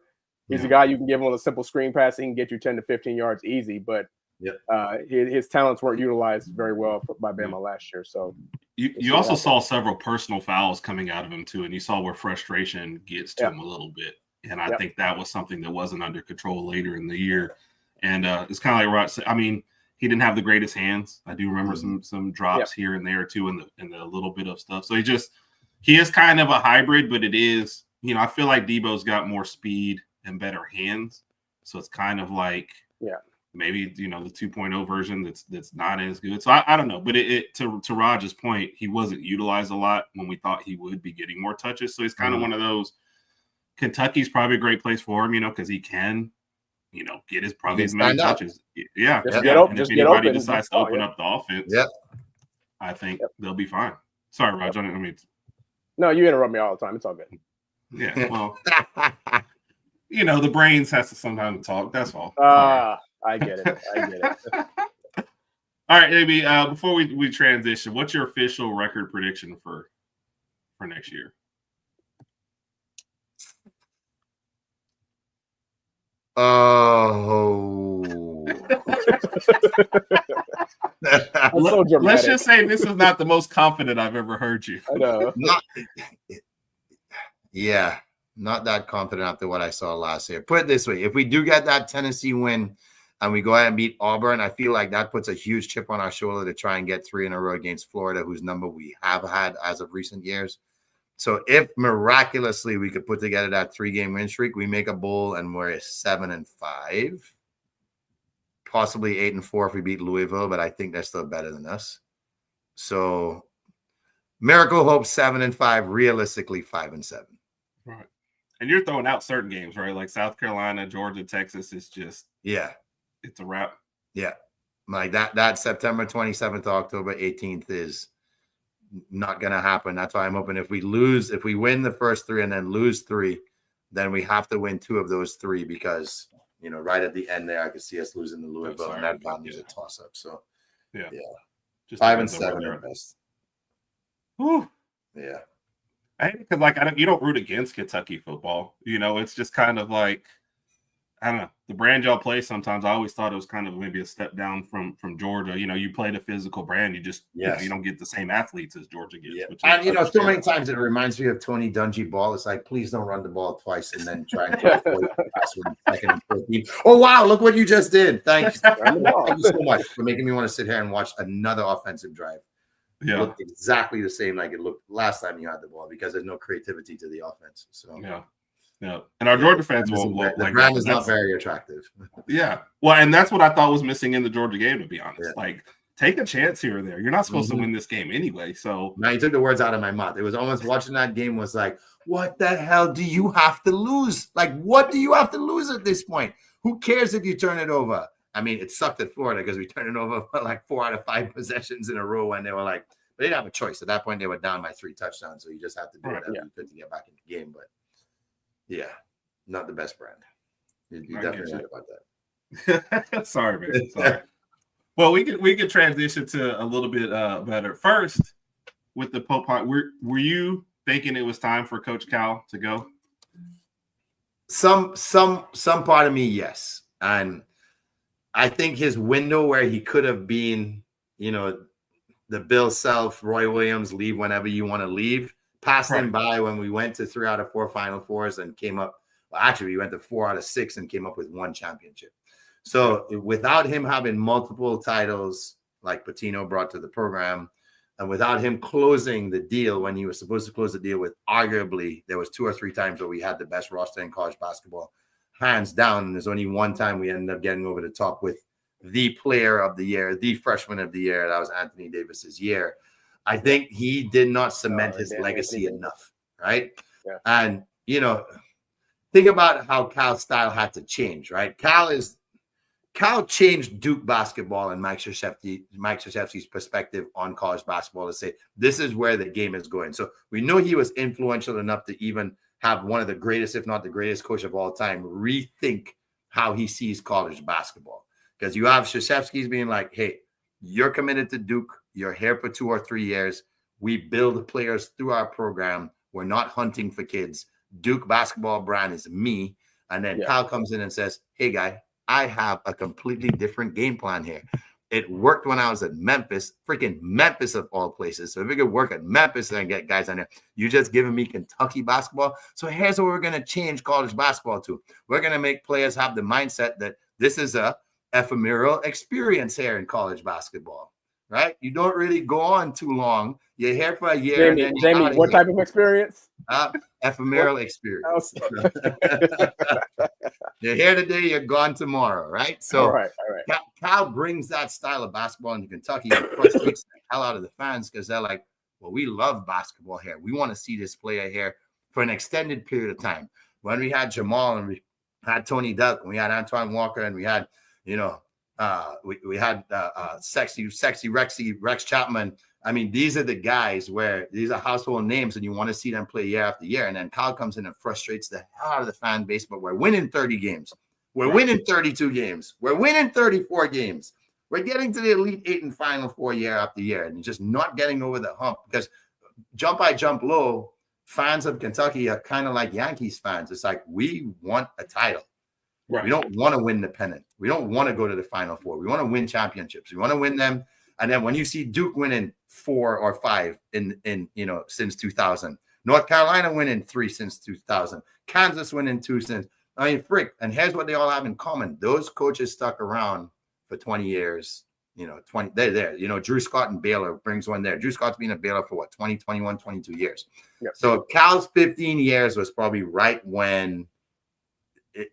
Speaker 3: He's a guy you can give him a simple screen pass, he can get you 10 to 15 yards easy, but his talents weren't utilized very well by Bama last year. So
Speaker 2: you also saw several personal fouls coming out of him too, and you saw where frustration gets to him a little bit. And I think that was something that wasn't under control later in the year. And it's kind of like Rod said. I mean, he didn't have the greatest hands. I do remember some drops here and there too, and the little bit of stuff. So he is kind of a hybrid, but it is, I feel like Debo's got more speed and better hands. So it's kind of like maybe the 2.0 version that's not as good. So I don't know, but to Raj's point, he wasn't utilized a lot when we thought he would be getting more touches. So he's kind of one of those. Kentucky's probably a great place for him, because he can, get as many touches. Yeah,
Speaker 3: if
Speaker 2: anybody decides to open up the offense, I think they'll be fine. Sorry, Raj.
Speaker 3: No, you interrupt me all the time. It's all good.
Speaker 2: Yeah, well, the brains has to sometimes talk. That's all.
Speaker 3: I get it.
Speaker 2: All right, AB, before we transition, what's your official record prediction for next year?
Speaker 4: Oh.
Speaker 2: Let's just say this is not the most confident I've ever heard you.
Speaker 3: I know.
Speaker 4: Not that confident after what I saw last year. Put it this way, if we do get that Tennessee win and we go ahead and beat Auburn, I feel like that puts a huge chip on our shoulder to try and get 3 in a row against Florida, whose number we have had as of recent years. So if miraculously we could put together that 3-game win streak, we make a bowl and we're 7-5, possibly 8-4 if we beat Louisville, but I think they're still better than us. So miracle hope 7-5, realistically 5-7.
Speaker 2: Right. And you're throwing out certain games, right? Like South Carolina, Georgia, Texas. It's just it's a wrap.
Speaker 4: Yeah, like that September 27th to October 18th is not going to happen. That's why I'm hoping if we win the first 3 and then lose 3, then we have to win 2 of those 3 because right at the end there, I could see us losing to Louisville, and that bounds a toss up. So just 5-7 at best.
Speaker 2: Whew.
Speaker 4: Yeah.
Speaker 2: Because you don't root against Kentucky football. It's just kind of like I don't know, the brand y'all play sometimes, I always thought it was kind of maybe a step down from Georgia. You know, you play the physical brand, you just you don't get the same athletes as Georgia gets.
Speaker 4: Yeah.
Speaker 2: Which
Speaker 4: And, so many times it reminds me of Tony Dungy ball. It's like, please don't run the ball twice and then try and pass with second and 14. Oh, wow, look what you just did. Thank you. Thank you so much for making me want to sit here and watch another offensive drive.
Speaker 2: Yeah.
Speaker 4: It looked exactly the same like it looked last time you had the ball because there's no creativity to the offense. So
Speaker 2: yeah. And our Georgia fans will
Speaker 4: the brand is not very attractive.
Speaker 2: Yeah. Well, and that's what I thought was missing in the Georgia game, to be honest. Like, take a chance here or there. You're not supposed to win this game anyway. So
Speaker 4: now you took the words out of my mouth. It was almost watching that game was like, what the hell do you have to lose? Like, what do you have to lose at this point? Who cares if you turn it over? I mean, it sucked at Florida because we turned it over for like 4 out of 5 possessions in a row when they were like, they didn't have a choice. At that point, they were down by 3 touchdowns. So you just have to do whatever you could to get back in the game. But yeah, not the best brand. You're definitely right about
Speaker 2: that. Sorry, man. Sorry. Well, we could transition to a little bit better. First, with the Pope, were you thinking it was time for Coach Cal to go?
Speaker 4: Some part of me, yes. And I think his window where he could have been, the Bill Self, Roy Williams, leave whenever you want to leave, passed him by when we went to 3 out of 4 Final Fours and came up. Well, actually, we went to 4 out of 6 and came up with 1 championship. So without him having multiple titles like Pitino brought to the program, and without him closing the deal when he was supposed to close the deal with, arguably, there was 2 or 3 times where we had the best roster in college basketball, hands down. And there's only 1 time we ended up getting over the top with the player of the year, the freshman of the year. That was Anthony Davis's year. I think he did not cement his legacy enough, right? Yeah. And, think about how Cal's style had to change, right? Cal changed Duke basketball and Mike Krzyzewski's perspective on college basketball to say, this is where the game is going. So we know he was influential enough to even have one of the greatest, if not the greatest coach of all time, rethink how he sees college basketball. Because you have Krzyzewski's being like, hey, you're committed to Duke. You're here for 2 or 3 years. We build players through our program. We're not hunting for kids. Duke basketball brand is me. And then Cal comes in and says, hey, guy, I have a completely different game plan here. It worked when I was at Memphis, freaking Memphis of all places. So if it could work at Memphis and get guys on there, you just giving me Kentucky basketball. So here's what we're going to change college basketball to. We're going to make players have the mindset that this is a ephemeral experience here in college basketball, right? You don't really go on too long. You're here for a year.
Speaker 3: Jamie, what type of experience?
Speaker 4: Ephemeral experience. You're here today, you're gone tomorrow, right? So
Speaker 3: all right.
Speaker 4: Cal brings that style of basketball into Kentucky and frustrates the hell out of the fans because they're like, well, we love basketball here. We want to see this player here for an extended period of time. When we had Jamal and we had Tony Duck and we had Antoine Walker and we had, we had sexy Rex Chapman. I mean, these are the guys where these are household names and you want to see them play year after year. And then Cal comes in and frustrates the hell out of the fan base, but we're winning 30 games. We're winning 32 games. We're winning 34 games. We're getting to the Elite 8 and Final 4 year after year and just not getting over the hump because jump high, jump low, fans of Kentucky are kind of like Yankees fans. It's like, we want a title. Right. We don't want to win the pennant. We don't want to go to the Final 4. We want to win championships. We want to win them. And then when you see Duke winning 4 or 5 in since 2000, North Carolina winning 3 since 2000, Kansas winning 2 since, and here's what they all have in common. Those coaches stuck around for 20 years, 20, they're there. Drew Scott and Baylor brings one there. Drew Scott's been a Baylor for 20, 21, 22 years. Yep. So Cal's 15 years was probably right when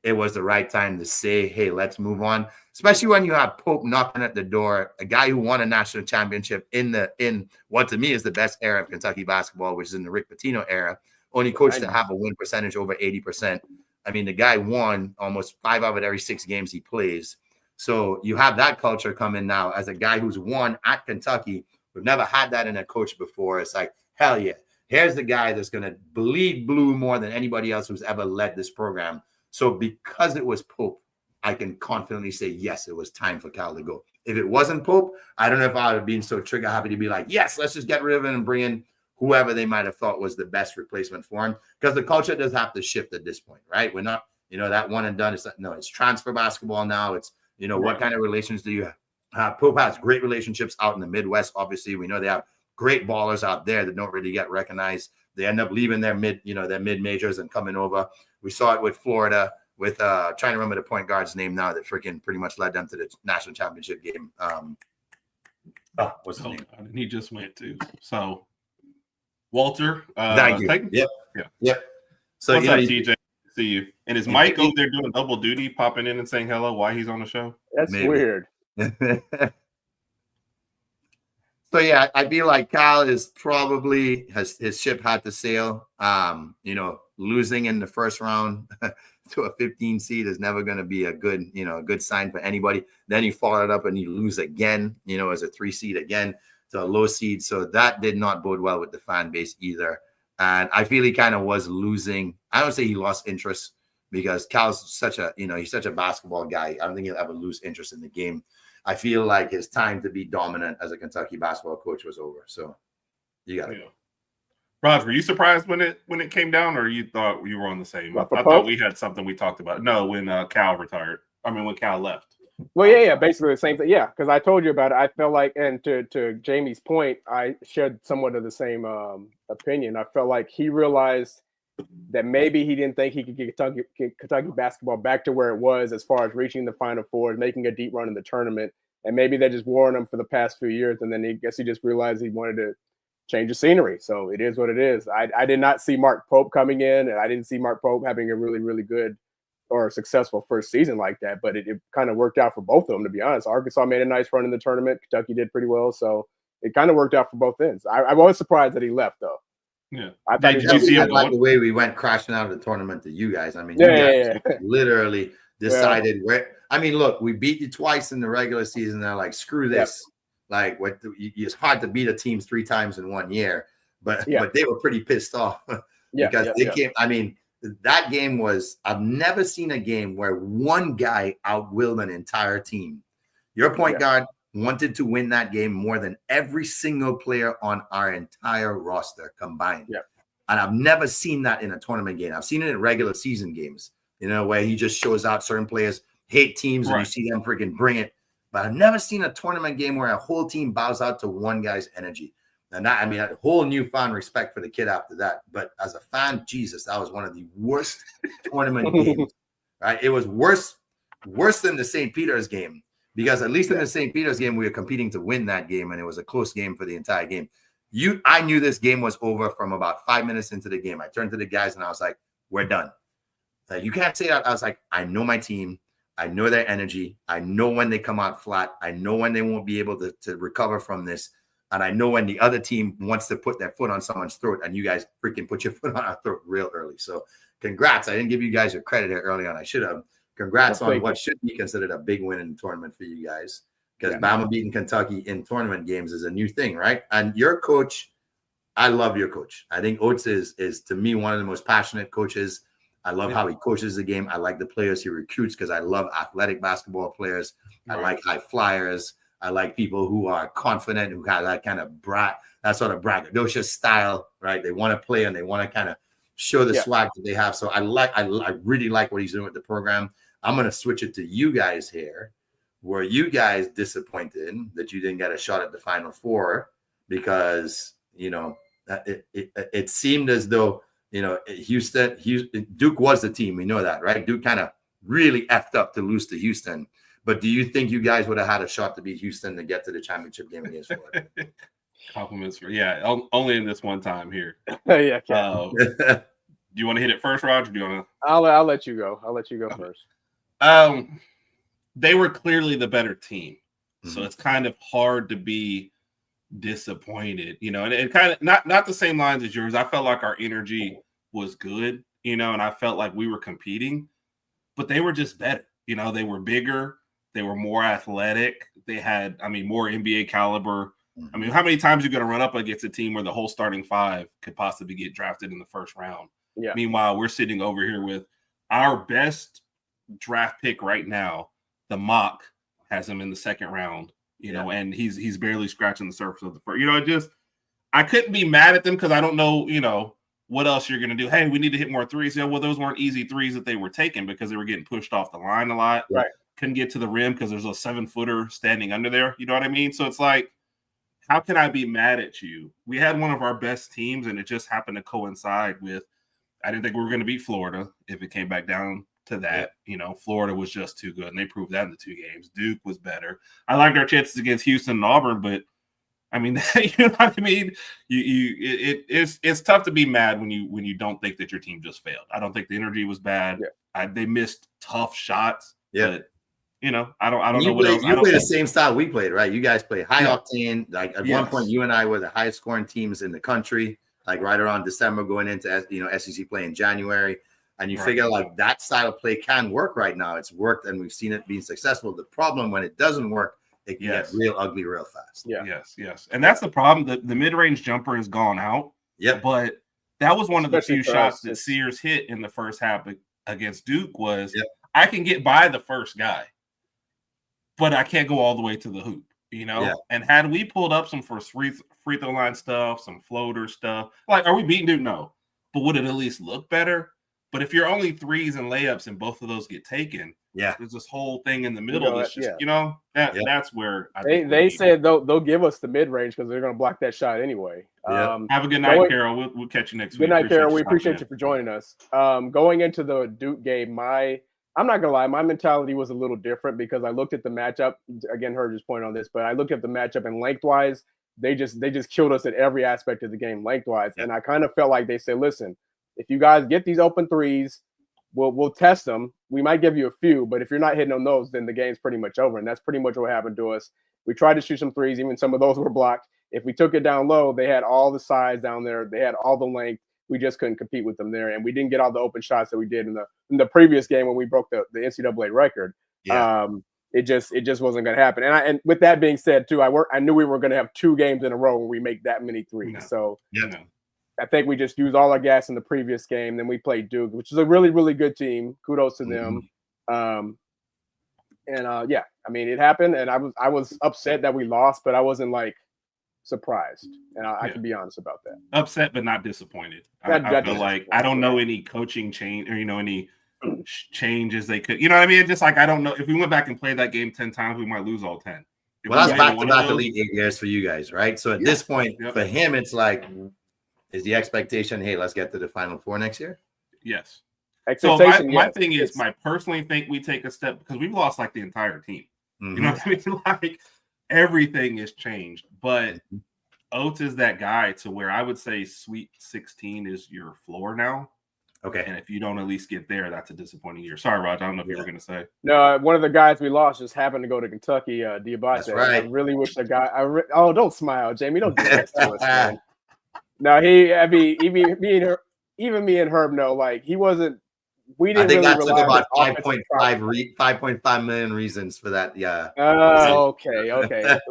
Speaker 4: it was the right time to say, hey, let's move on, especially when you have Pope knocking at the door, a guy who won a national championship in what to me is the best era of Kentucky basketball, which is in the Rick Pitino era, only coach to have a win percentage over 80%. I mean, the guy won almost 5 out of every 6 games he plays. So you have that culture coming now as a guy who's won at Kentucky. We've never had that in a coach before. It's like, hell yeah. Here's the guy that's going to bleed blue more than anybody else who's ever led this program. So because it was Pope, I can confidently say, yes, it was time for Cal to go. If it wasn't Pope, I don't know if I would have been so trigger happy to be like, yes, let's just get rid of it and bring in whoever they might have thought was the best replacement for him. Because the culture does have to shift at this point, right? We're not, that one and done. It's transfer basketball now. It's, what kind of relations do you have? Pope has great relationships out in the Midwest. Obviously, we know they have great ballers out there that don't really get recognized. They end up leaving their mid majors and coming over. We saw it with Florida, with trying to remember the point guard's name now that freaking pretty much led them to the national championship game. What's his name?
Speaker 2: He just went to. So Walter.
Speaker 4: Thank you. Yep. So
Speaker 2: what's up, TJ? See you. And is Mike over there doing double duty, popping in and saying hello while he's on the show?
Speaker 3: That's weird.
Speaker 4: So yeah, I feel like Cal is probably his ship had to sail. Losing in the first round to a 15 seed is never going to be a good sign for anybody. Then you follow it up and you lose again, as a 3 seed again to a low seed. So that did not bode well with the fan base either. And I feel he kind of was losing. I don't say he lost interest because Cal's such a basketball guy. I don't think he'll ever lose interest in the game. I feel like his time to be dominant as a Kentucky basketball coach was over. So you got it.
Speaker 2: Raj, were you surprised when it came down, or you thought you were on the same? I thought we had something we talked about. No, when Cal retired. When Cal left.
Speaker 3: Well, yeah, basically the same thing. Yeah, because I told you about it. I felt like, and to Jamie's point, I shared somewhat of the same opinion. I felt like he realized that maybe he didn't think he could get Kentucky basketball back to where it was as far as reaching the Final Four, making a deep run in the tournament. And maybe they just wore on him for the past few years. And then he just realized he wanted to change the scenery. So it is what it is. I did not see Mark Pope coming in, and I didn't see Mark Pope having a really, really good or successful first season like that. But it kind of worked out for both of them, to be honest. Arkansas made a nice run in the tournament. Kentucky did pretty well. So it kind of worked out for both ends. I was surprised that he left, though.
Speaker 2: Yeah.
Speaker 4: I like the way we went crashing out of the tournament to you guys. You guys literally decided where. Look, we beat you twice in the regular season. They're like, screw this. Like, it's hard to beat a team 3 times in 1 year. But they were pretty pissed off because they came. That game was. I've never seen a game where one guy outwilled an entire team. Your point guard wanted to win that game more than every single player on our entire roster combined. Yeah. And I've never seen that in a tournament game. I've seen it in regular season games, where he just shows out certain players hate teams and you see them freaking bring it. But I've never seen a tournament game where a whole team bows out to one guy's energy. And that, a whole newfound respect for the kid after that. But as a fan, Jesus, that was one of the worst tournament games. Right? It was worse than the St. Peter's game. Because at least in the St. Peter's game, we were competing to win that game, and it was a close game for the entire game. I knew this game was over from about 5 minutes into the game. I turned to the guys, and I was like, we're done. You can't say that. I was like, I know my team. I know their energy. I know when they come out flat. I know when they won't be able to recover from this. And I know when the other team wants to put their foot on someone's throat, and you guys freaking put your foot on our throat real early. So congrats. I didn't give you guys your credit here early on. I should have. Congrats on what should be considered a big win in the tournament for you guys, because Bama beating Kentucky in tournament games is a new thing, right? And your coach, I love your coach. I think Oates is to me one of the most passionate coaches. I love how he coaches the game. I like the players he recruits because I love athletic basketball players. I like high flyers. I like people who are confident, who have that kind of that sort of braggadocious style, right? They want to play and they want to kind of show the swag that they have. So I really like what he's doing with the program. I'm going to switch it to you guys here. Were you guys disappointed that you didn't get a shot at the Final Four? Because, it seemed as though, Duke was the team. We know that, right? Duke kind of really effed up to lose to Houston. But do you think you guys would have had a shot to beat Houston to get to the championship game against Florida?
Speaker 2: Compliments for only in this one time here.
Speaker 3: Do
Speaker 2: you want to hit it first, Roger? Do you want to?
Speaker 3: I'll let you go. I'll let you go first.
Speaker 2: They were clearly the better team, so it's kind of hard to be disappointed, and it kind of not the same lines as yours. I felt like our energy was good, and I felt like we were competing, but they were just better. They were bigger, they were more athletic, they had, more NBA caliber. How many times are you going to run up against a team where the whole starting 5 could possibly get drafted in the first round? Yeah. Meanwhile, we're sitting over here with our best draft pick right now. The mock has him in the second round, and he's barely scratching the surface of the first. I couldn't be mad at them because I don't know, what else you're going to do? Hey, we need to hit more threes. Yeah, well, those weren't easy threes that they were taking because they were getting pushed off the line a lot.
Speaker 3: Right.
Speaker 2: Couldn't get to the rim because there's a 7-footer standing under there. You know what I mean? So it's like, how can I be mad at you? We had one of our best teams, and it just happened to coincide with, I didn't think we were going to beat Florida if it came back down to that. You know, Florida was just too good, and they proved that in the 2 games. Duke was better. I liked our chances against Houston and Auburn, but I mean, you know what I mean? It's tough to be mad when you don't think that your team just failed. I don't think the energy was bad.
Speaker 3: Yeah.
Speaker 2: They missed tough shots.
Speaker 4: Yeah.
Speaker 2: But, you know, I don't know what else.
Speaker 4: You play the same style we played, right? You guys play high octane. Like at one point, you and I were the highest scoring teams in the country. Like right around December, going into SEC play in January, and you figure like that style of play can work right now. It's worked, and we've seen it being successful. The problem when it doesn't work, it can get real ugly real fast.
Speaker 3: Yeah.
Speaker 2: Yes. And that's the problem. The mid-range jumper has gone out.
Speaker 4: Yeah.
Speaker 2: But that was one of the few shots that
Speaker 3: us.
Speaker 2: Sears hit in the first half against Duke was, I can get by the first guy, but I can't go all the way to the hoop, you know?
Speaker 4: Yeah.
Speaker 2: And had we pulled up some first free throw line stuff, some floater stuff, like, are we beating Duke? No. But would it at least look better? But if you're only threes and layups and both of those get taken, there's this whole thing in the middle that's just, that's where
Speaker 3: they said they'll give us the mid-range because they're going to block that shot anyway.
Speaker 2: Have a good night, Carol. We'll catch you next week.
Speaker 3: Good night, Carol. We appreciate you for joining us. Going into the Duke game, I'm not gonna lie, my mentality was a little different because I looked at the matchup. Again, Herb just pointed on this, but I looked at the matchup and lengthwise, they just killed us at every aspect of the game lengthwise. And I kind of felt like they said, listen, if you guys get these open threes, we'll test them. We might give you a few, but if you're not hitting on those, then the game's pretty much over. And that's pretty much what happened to us. We tried to shoot some threes, even some of those were blocked. If we took it down low, they had all the size down there. They had all the length. We just couldn't compete with them there, and we didn't get all the open shots that we did in the previous game when we broke the NCAA record. It just wasn't going to happen. And with that being said, too, I knew we were going to have 2 games in a row when we make that many threes. So I think we just used all our gas in the previous game. Then we played Duke, which is a really, really good team. Kudos to them. I mean, it happened, and I was upset that we lost, but I wasn't like surprised, and I can be honest about that.
Speaker 2: Upset, but not disappointed. I feel like I don't know any coaching change or any changes they could. You know what I mean? Just like I don't know if we went back and played that game 10 times, we might lose all 10.
Speaker 4: Well, that's back-to-back Elite 8 years for you guys, right? So at this point, for him, it's like, is the expectation, hey, let's get to the Final Four next year?
Speaker 2: Yes. So my thing is, I personally think we take a step because we've lost like the entire team. You know what I mean? Like everything has changed, but Oates is that guy to where I would say Sweet 16 is your floor now.
Speaker 4: Okay.
Speaker 2: And if you don't at least get there, that's a disappointing year. Sorry, Raj. I don't know if you were going to say.
Speaker 3: No, one of the guys we lost just happened to go to Kentucky, Diabate.
Speaker 4: That's right.
Speaker 3: I really wish the guy. Don't smile, Jamie. Don't do that to us, man. No, me and Herb know, like he wasn't. We didn't. I think
Speaker 4: really that took about 5.5 million reasons for that. Yeah.
Speaker 3: Okay.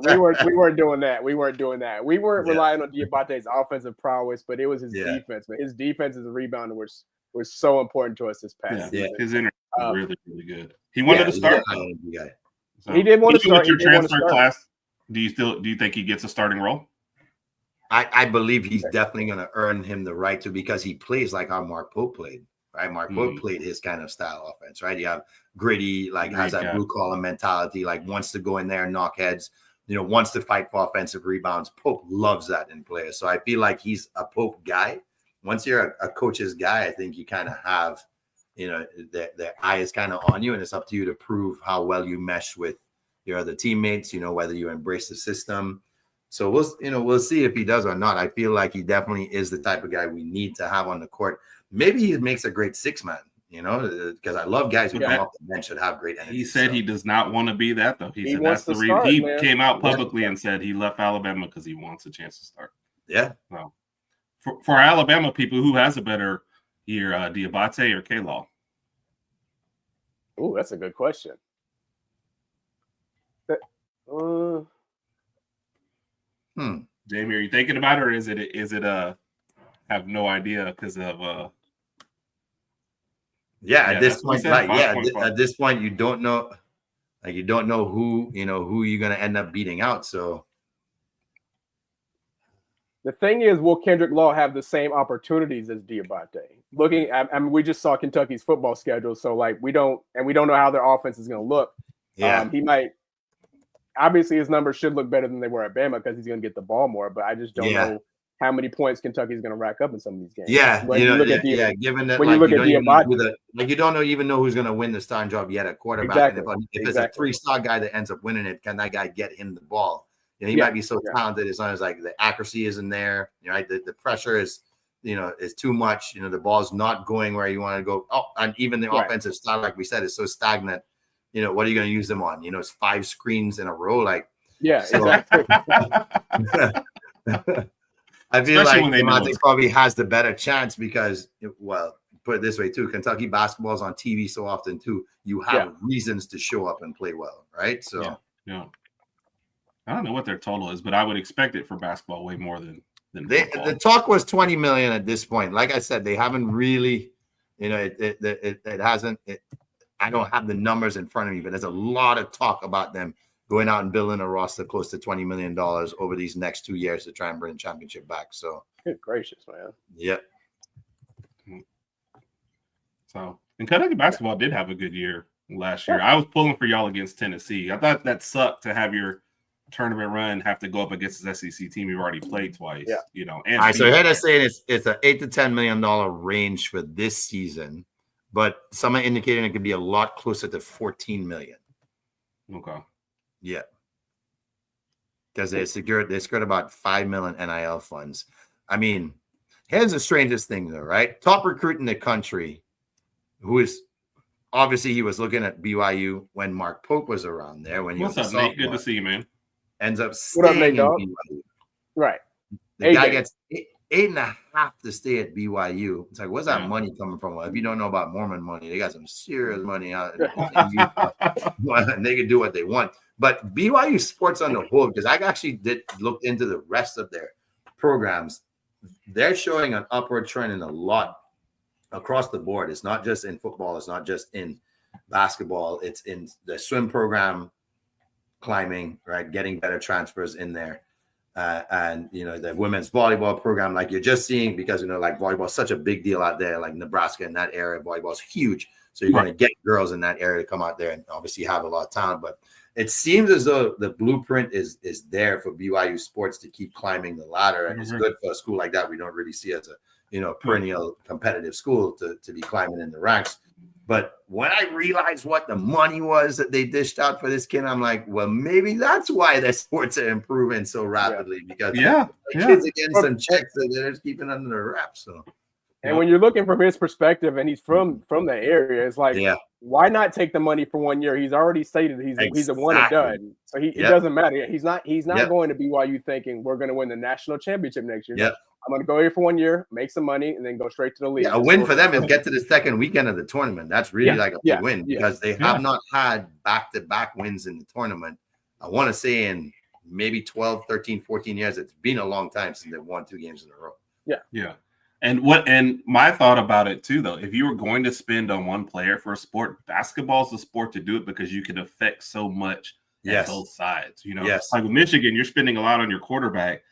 Speaker 3: We weren't doing that. We weren't relying on Diabate's offensive prowess, but it was his defense. But his defense as a rebounder was so important to us this past season.
Speaker 2: His energy was really, really good. He wanted to start.
Speaker 3: So, he did want to start.
Speaker 2: With your transfer class, do you think he gets a starting role?
Speaker 4: I believe he's definitely going to earn him the right to, because he plays like how Mark Pope played. Right, Mark Pope played his kind of style offense, right? You have gritty, like has that blue collar mentality, like wants to go in there and knock heads, wants to fight for offensive rebounds. Pope loves that in players. So I feel like he's a Pope guy. Once you're a coach's guy, I think you kind of have, their eye is kind of on you, and it's up to you to prove how well you mesh with your other teammates, whether you embrace the system. So we'll see if he does or not. I feel like he definitely is the type of guy we need to have on the court. Maybe he makes a great 6-man, because I love guys who come off the bench and have great energy.
Speaker 2: He said he does not want to be that, though. He said that's the reason. He came out publicly and said he left Alabama because he wants a chance to start.
Speaker 4: Yeah.
Speaker 2: Well, for Alabama people, who has a better year, Diabate or K-Law?
Speaker 3: Oh, that's a good question.
Speaker 2: Jamie, are you thinking about it, or is it have no idea because of
Speaker 4: at this point, at this point you don't know, like you don't know who you're gonna end up beating out. So
Speaker 3: The thing is, will Kendrick Law have the same opportunities as Diabate? I mean, we just saw Kentucky's football schedule, so like we don't know how their offense is going to look.
Speaker 4: Yeah,
Speaker 3: He might. Obviously, his numbers should look better than they were at Bama because he's going to get the ball more. But I just don't know how many points Kentucky's going to rack up in some of these games.
Speaker 4: Yeah,
Speaker 3: Given that,
Speaker 4: when
Speaker 3: you look at
Speaker 4: Diabate, you don't even know who's going to win the starting job yet at quarterback.
Speaker 3: Exactly.
Speaker 4: And if it's a 3-star guy that ends up winning it, can that guy get him the ball? He might be so talented as long as like the accuracy isn't there. Right, the pressure is too much. The ball's not going where you want to go. Oh, and even the offensive style, like we said, is so stagnant. What are you going to use them on? It's 5 screens in a row. Like,
Speaker 3: exactly.
Speaker 4: I feel like Diamante probably has the better chance because, put it this way too, Kentucky basketball is on TV so often too. You have reasons to show up and play well, right? So
Speaker 2: yeah. I don't know what their total is, but I would expect it for basketball way more than
Speaker 4: the talk was 20 million at this point. Like I said, they haven't really, it hasn't. I don't have the numbers in front of me, but there's a lot of talk about them going out and building a roster close to $20 million over these next 2 years to try and bring the championship back. So
Speaker 3: good gracious, man.
Speaker 4: Yep.
Speaker 2: So, and Kentucky basketball did have a good year last year. I was pulling for y'all against Tennessee. I thought that sucked to have your tournament run have to go up against this SEC team you've already played twice. And
Speaker 4: all right, so here they're saying it's an $8 to $10 million range for this season, but some are indicating it could be a lot closer to 14 million.
Speaker 2: Okay.
Speaker 4: Yeah. Because they secured about 5 million NIL funds. I mean, here's the strangest thing though, right? Top recruit in the country, who is obviously he was looking at BYU when Mark Pope was around there.
Speaker 2: What's up, Nate? Good to see you, man.
Speaker 4: Ends up staying in BYU.
Speaker 3: Right.
Speaker 4: The guy gets 8.5 to stay at BYU. It's like, where's that money coming from? Well, if you don't know about Mormon money, they got some serious money out in Utah. And they can do what they want. But BYU sports on the whole, because I actually did look into the rest of their programs, they're showing an upward trend in a lot across the board. It's not just in football. It's not just in basketball. It's in the swim program, climbing, right? Getting better transfers in there. And the women's volleyball program, like you're just seeing, because like volleyball is such a big deal out there, like Nebraska in that area, volleyball is huge. So you're going to get girls in that area to come out there and obviously have a lot of talent. But it seems as though the blueprint is there for BYU sports to keep climbing the ladder, and it's good for a school like that. We don't really see as a perennial competitive school to be climbing in the ranks. But when I realized what the money was that they dished out for this kid, I'm like, well, maybe that's why their sports are improving so rapidly, because the kids are getting some checks that they're just keeping under the wraps. So,
Speaker 3: and when you're looking from his perspective, and he's from that area, it's like, why not take the money for 1 year? He's already stated he's a one and done, so it doesn't matter. He's not going to BYU thinking we're going to win the national championship next year.
Speaker 4: Yep.
Speaker 3: I'm going to go here for 1 year, make some money, and then go straight to the league.
Speaker 4: Yeah, a win for them is get to the second weekend of the tournament. That's really like a big win, because they have not had back-to-back wins in the tournament. I want to say in maybe 12, 13, 14 years. It's been a long time since they've won 2 games in a row.
Speaker 2: Yeah. And my thought about it too, though, if you were going to spend on one player for a sport, basketball is the sport to do it, because you can affect so much on both sides. Like with Michigan, you're spending a lot on your quarterback.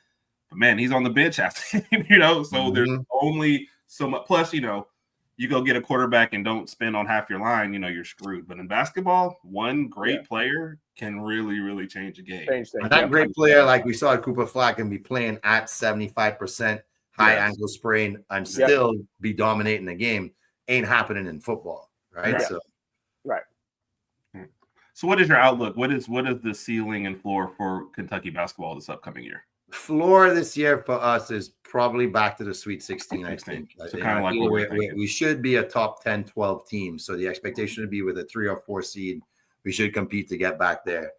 Speaker 2: But man, he's on the bench after so there's only so much. Plus, you go get a quarterback and don't spend on half your line, you're screwed. But in basketball, one great player can really, really change a game.
Speaker 4: That great player, like we saw at Cooper Flack, can be playing at 75% high ankle sprain and still be dominating the game. Ain't happening in football, right?
Speaker 2: So what is your outlook? What is the ceiling and floor for Kentucky basketball this upcoming year?
Speaker 4: Floor this year for us is probably back to the Sweet 16, I think.
Speaker 2: So kind of like
Speaker 4: we should be a top 10, 12 team. So the expectation would be with a 3 or 4 seed, we should compete to get back there.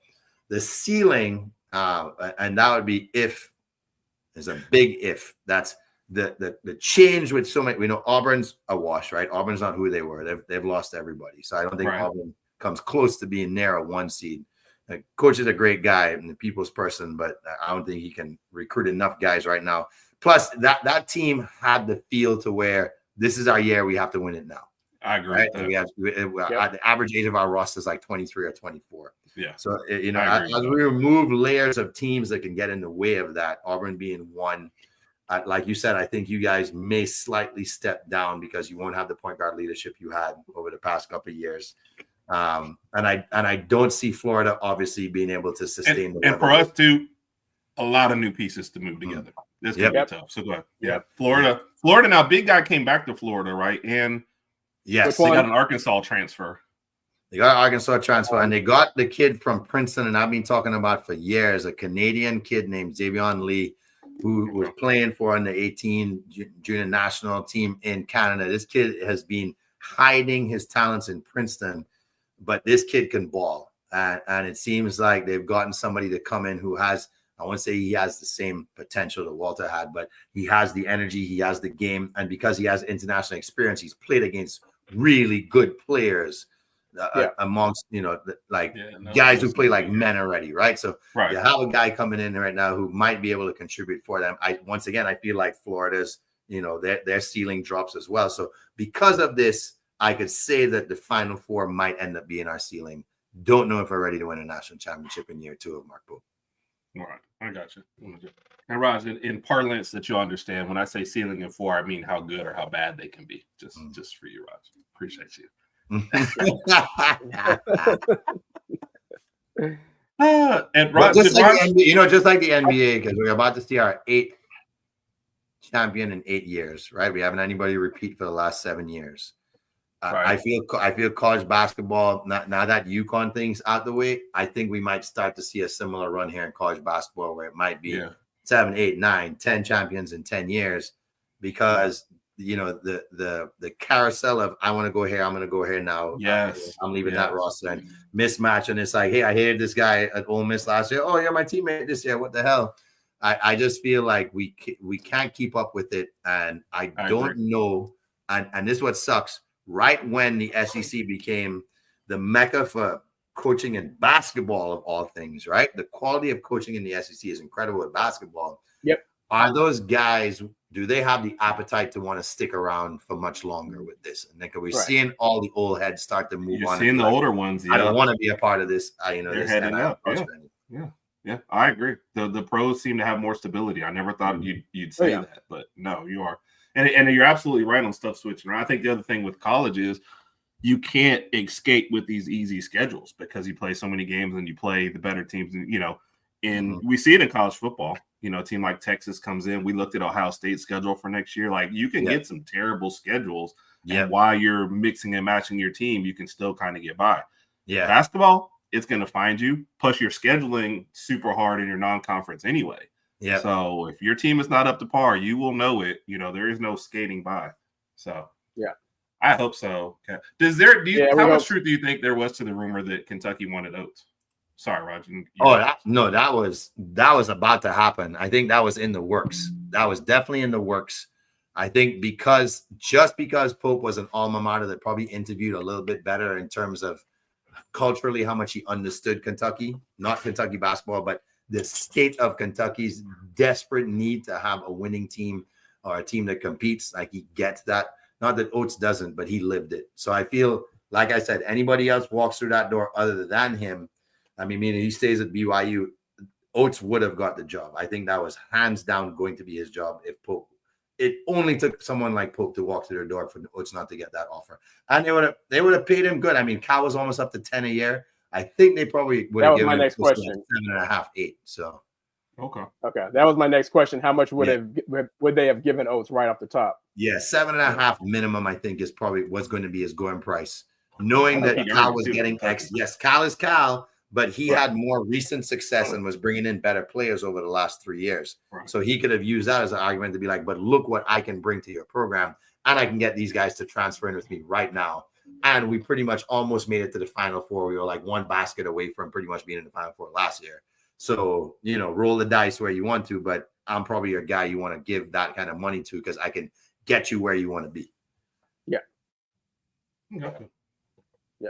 Speaker 4: The ceiling, and that would be if, there's a big if. That's the change with so many. We know Auburn's a wash, right? Auburn's not who they were. They've lost everybody. So I don't think Auburn comes close to being near a 1 seed. Coach is a great guy and a people's person, but I don't think he can recruit enough guys right now. Plus, that team had the feel to where this is our year. We have to win it now.
Speaker 2: I agree.
Speaker 4: Right? The average age of our roster is like 23 or 24.
Speaker 2: Yeah.
Speaker 4: So, as we remove layers of teams that can get in the way of that, Auburn being one, like you said, I think you guys may slightly step down because you won't have the point guard leadership you had over the past couple of years. And I don't see Florida obviously being able to sustain the
Speaker 2: and for us too, a lot of new pieces to move together. This could be tough. So go ahead. Yeah. Florida now, big guy came back to Florida, right? And
Speaker 4: yes,
Speaker 2: they got an Arkansas transfer.
Speaker 4: They got an Arkansas transfer, and they got the kid from Princeton, and I've been talking about for years, a Canadian kid named Xavion Lee, who was playing for on the 18 junior national team in Canada. This kid has been hiding his talents in Princeton, but this kid can ball. And it seems like they've gotten somebody to come in who has, I won't say he has the same potential that Walter had, but he has the energy, he has the game. And because he has international experience, he's played against really good players amongst, guys who play like men already, right? So you have a guy coming in right now who might be able to contribute for them. I feel like Florida's, their ceiling drops as well. So because of this, I could say that the Final Four might end up being our ceiling. Don't know if we're ready to win a national championship in year 2 of Mark Pope.
Speaker 2: All right, I got you. And Raj, in parlance that you'll understand, when I say ceiling in 4, I mean how good or how bad they can be. Just for you, Raj. Appreciate you. And Raj,
Speaker 4: just like the NBA, because we're about to see our 8th champion in 8 years, right? We haven't anybody repeat for the last 7 years. I feel college basketball, now that UConn thing's out the way, I think we might start to see a similar run here in college basketball where it might be 7, 8, 9, 10 champions in 10 years because the carousel of I want to go here, I'm going to go here now.
Speaker 2: Yes,
Speaker 4: I'm leaving that roster and mismatch, and it's like, hey, I hated this guy at Ole Miss last year. Oh, you're my teammate this year. What the hell? I just feel like we can't keep up with it, and I don't know. And this is what sucks. Right when the SEC became the mecca for coaching in basketball of all things, right? The quality of coaching in the SEC is incredible at basketball.
Speaker 3: Yep.
Speaker 4: Are those guys, do they have the appetite to want to stick around for much longer with this? And then we're seeing all the old heads start to move on.
Speaker 2: Seeing the older ones.
Speaker 4: I don't want to be a part of this.
Speaker 2: They're heading up. Yeah, I agree. The pros seem to have more stability. I never thought you'd say that, but no, you are. And you're absolutely right on stuff switching around. I think the other thing with college is you can't escape with these easy schedules because you play so many games and you play the better teams. And, we see it in college football. A team like Texas comes in. We looked at Ohio State's schedule for next year. Like you can get some terrible schedules. And while you're mixing and matching your team, you can still kind of get by. Yeah. Basketball, it's going to find you. Plus you're scheduling super hard in your non-conference anyway. Yeah. So if your team is not up to par, you will know it. There is no skating by. So I hope so. Okay. How much truth do you think there was to the rumor that Kentucky wanted Oates? Sorry, Roger.
Speaker 4: That was about to happen. I think that was in the works. That was definitely in the works. I think because Pope was an alma mater that probably interviewed a little bit better in terms of culturally how much he understood Kentucky, not Kentucky basketball, but the state of Kentucky's desperate need to have a winning team or a team that competes. Like he gets that. Not that Oates doesn't, but he lived it. So I feel, like I said, anybody else walks through that door other than him. I mean, he stays at BYU. Oates would have got the job. I think that was hands down going to be his job if Pope. It only took someone like Pope to walk through their door for Oates not to get that offer. And they would have paid him good. I mean, Cal was almost up to 10 a year. I think they probably would have given him 7.5, 8. So
Speaker 3: okay, that was my next question. How much would they have given Oates right off the top?
Speaker 4: Yeah, 7.5 minimum. I think is probably what's going to be his going price. Knowing that Cal was getting X. Yes, Cal is Cal, but he had more recent success and was bringing in better players over the last 3 years. Right. So he could have used that as an argument to be like, but look what I can bring to your program, and I can get these guys to transfer in with me right now. And we pretty much almost made it to the Final Four. We were like one basket away from pretty much being in the Final Four last year. So, roll the dice where you want to, but I'm probably a guy you want to give that kind of money to because I can get you where you want to be.
Speaker 3: Yeah.
Speaker 2: Okay.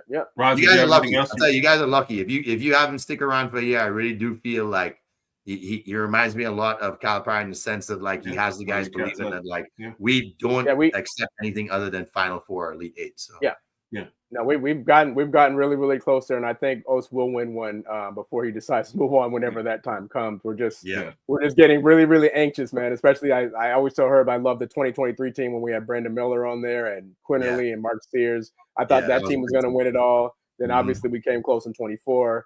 Speaker 3: Yeah.
Speaker 4: Roger, you guys are lucky. I'll tell you guys are lucky. If you have him stick around for a year, I really do feel like he reminds me a lot of Calipari in the sense that like he has the guys believing that like we don't accept anything other than Final Four or Elite Eight. So
Speaker 3: No, we've gotten really, really close there, and I think Oates will win one before he decides to move on whenever that time comes. We're just getting really, really anxious, man. Especially I always tell Herb I love the 2023 team when we had Brandon Miller on there and Quinterly and Mark Steers. I thought that team was going to win it all. Then obviously we came close in 24.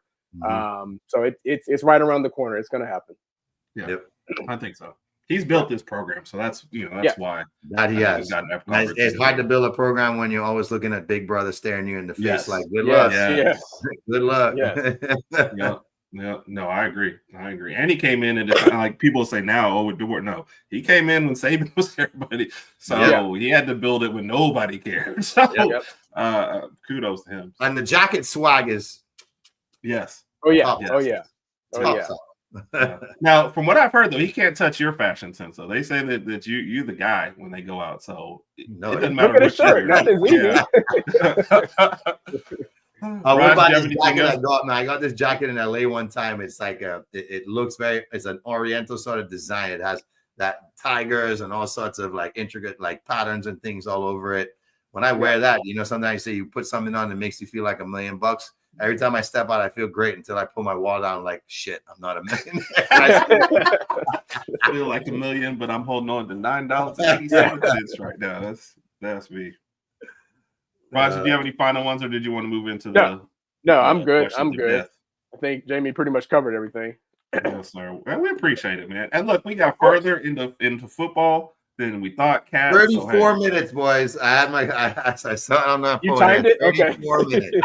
Speaker 3: So it's right around the corner. It's going to happen.
Speaker 2: Yeah, I think so. He's built this program, so that's why
Speaker 4: that he has. It's hard to build a program when you're always looking at Big Brother staring you in the face like, "Good luck, good luck."
Speaker 2: No, I agree. And he came in and like people say now, no, he came in when Saban was everybody, so he had to build it when nobody cared. So kudos to him.
Speaker 4: And the jacket swag is
Speaker 2: Now, from what I've heard, though, he can't touch your fashion sense. So they say that you're the guy when they go out. So it doesn't matter.
Speaker 3: Look at his shirt. Nothing's easy.
Speaker 4: I got this jacket in LA one time. It's like it looks it's an Oriental sort of design. It has that tigers and all sorts of like intricate like patterns and things all over it. When I wear that, sometimes you put something on that makes you feel like $1 million. Every time I step out, I feel great until I pull my wallet down. Like, shit, I'm not a millionaire.
Speaker 2: I feel like $1 million, but I'm holding on to $9.87 right now. That's me. Roger, do you have any final ones, or did you want to move into
Speaker 3: No, I'm good. I'm good. I think Jamie pretty much covered everything.
Speaker 2: Yes, sir. Well, we appreciate it, man. And look, we got further into football than we thought.
Speaker 4: 34 minutes, boys. I had I saw it on that phone.
Speaker 3: You timed it?
Speaker 4: 34 minutes.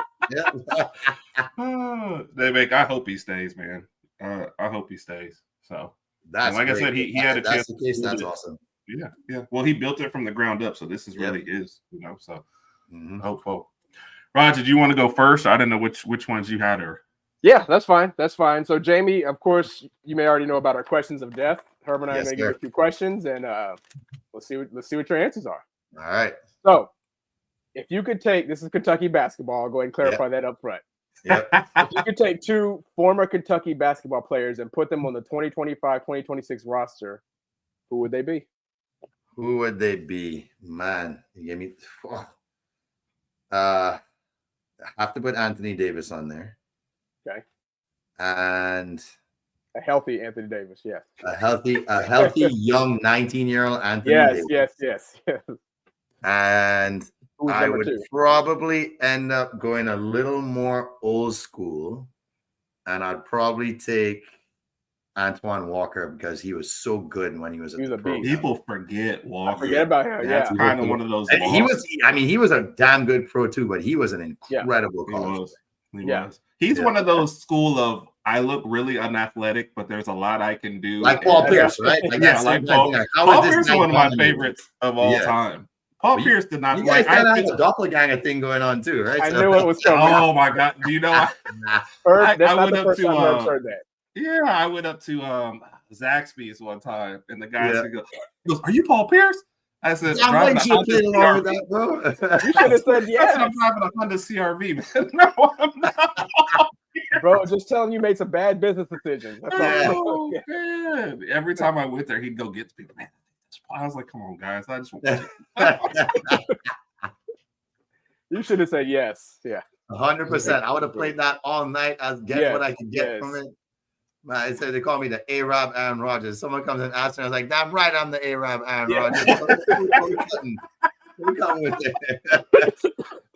Speaker 2: I hope he stays, man. I hope he stays. So
Speaker 4: that's
Speaker 2: like
Speaker 4: great.
Speaker 2: I said, he had a chance.
Speaker 4: That's the case. That's awesome.
Speaker 2: Yeah. Well, he built it from the ground up, so this is really his, So hopeful. Roger, do you want to go first? I didn't know which ones you had or.
Speaker 3: Yeah, that's fine. So Jamie, of course, you may already know about our questions of death. Herb and I are going to give a few questions, and let's see what your answers are.
Speaker 4: All right.
Speaker 3: So, if you could take, this is Kentucky basketball. I'll go ahead and clarify that up front.
Speaker 4: Yep.
Speaker 3: If you could take two former Kentucky basketball players and put them on the 2025-2026 roster, who would they be?
Speaker 4: Who would they be? Man, you gave me. I have to put Anthony Davis on there.
Speaker 3: Okay.
Speaker 4: And
Speaker 3: a healthy Anthony Davis, yes.
Speaker 4: A healthy young 19-year-old Anthony Davis.
Speaker 3: Yes.
Speaker 4: And I would probably end up going a little more old school, and I'd probably take Antoine Walker because he was so good when he was a pro.
Speaker 2: People forget Walker.
Speaker 3: I forget about him.
Speaker 2: That's kind of one of those.
Speaker 4: He was a damn good pro too, but he was an incredible college player.
Speaker 2: He's one of those school of I look really unathletic, but there's a lot I can do.
Speaker 4: Like Paul Pierce, right?
Speaker 2: Like Paul Pierce is one of my favorites of all time. Paul Pierce did not.
Speaker 4: You guys kind of have a doppelganger thing going on too, right?
Speaker 3: I knew it was coming.
Speaker 2: Oh my god! Do you know? I went up to. Yeah, I went up to Zaxby's one time, and the guy goes, "Are you Paul Pierce?" I said,
Speaker 4: "I'm you along with that, bro."
Speaker 3: You should have said yes.
Speaker 2: I'm driving a Honda CRV, man. No, I'm not.
Speaker 3: Bro, just telling you made some bad business decisions.
Speaker 2: Oh, man. Every time I went there, he'd go get to people, man. I was like, come on, guys. I just want
Speaker 3: You should have said yes. Yeah.
Speaker 4: 100%. I would have played that all night. I'd get what I could get from it. I said they call me the Herb N Rodgers. Someone comes and asks me, I was like, damn right, I'm the Herb N Rodgers.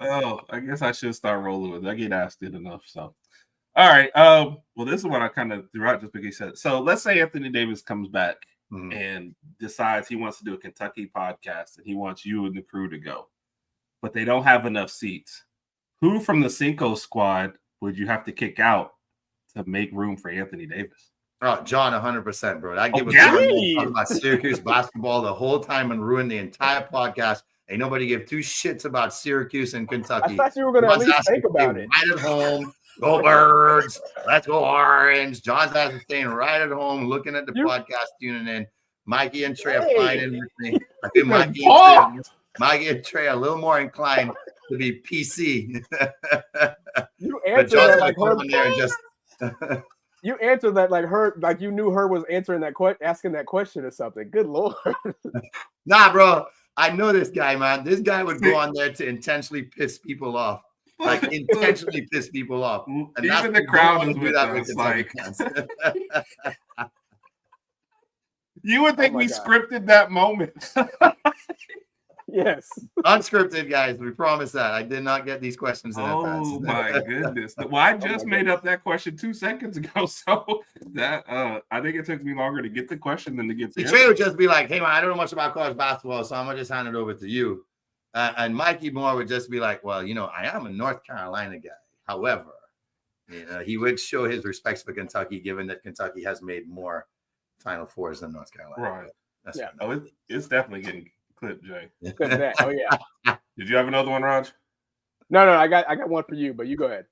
Speaker 2: Oh, I guess I should start rolling with it. I get asked it enough. So, all right. Well, this is what I kind of threw out just because he said it. So let's say Anthony Davis comes back and decides he wants to do a Kentucky podcast and he wants you and the crew to go, but they don't have enough seats. Who from the Cinco squad would you have to kick out to make room for Anthony Davis?
Speaker 4: Oh, John, 100%, bro. I give a talk about Syracuse basketball the whole time and ruin the entire podcast. Ain't nobody give two shits about Syracuse and Kentucky.
Speaker 3: I thought you were going to at least think about it.
Speaker 4: Right at home. Go Birds. Let's go Orange. John's actually staying right at home, looking at the podcast, tuning in. Mikey and Trey are fine in with me. I think Mikey and Trey are a little more inclined to be PC.
Speaker 3: You answered that like Herb. You answered that like her, like you knew her was answering that asking that question or something. Good Lord.
Speaker 4: Nah, bro. I know this guy, man. This guy would go on there to intentionally piss people off. Like intentionally piss people off. And
Speaker 2: even the crowd is
Speaker 4: do
Speaker 2: with
Speaker 4: that
Speaker 2: us.
Speaker 4: with
Speaker 2: Like,
Speaker 4: Kentucky fans.
Speaker 2: you would think
Speaker 3: my
Speaker 2: we
Speaker 3: God.
Speaker 2: scripted that moment.
Speaker 3: Yes.
Speaker 4: Unscripted, guys. We promise that. I did not get these questions in
Speaker 2: Oh
Speaker 4: advance.
Speaker 2: my goodness! Well, I
Speaker 3: my
Speaker 2: just made up that question 2 seconds ago, so that I think it took me longer to get the question than to get the
Speaker 4: The
Speaker 2: answer.
Speaker 4: Trey would just be like, "Hey man, I don't know much about college basketball, so I'm gonna just hand it over to you." And Mikey Moore would just be like, "Well, you know, I am a North Carolina guy. However, you know, he would show his respects for Kentucky, given that Kentucky has made more Final Fours than North Carolina."
Speaker 2: Right.
Speaker 4: That's
Speaker 3: Yeah.
Speaker 2: Oh, it's definitely getting clipped, Jay.
Speaker 3: Good at that. Oh yeah.
Speaker 2: Did you have another one, Raj?
Speaker 3: No, I got one for you, but you go ahead.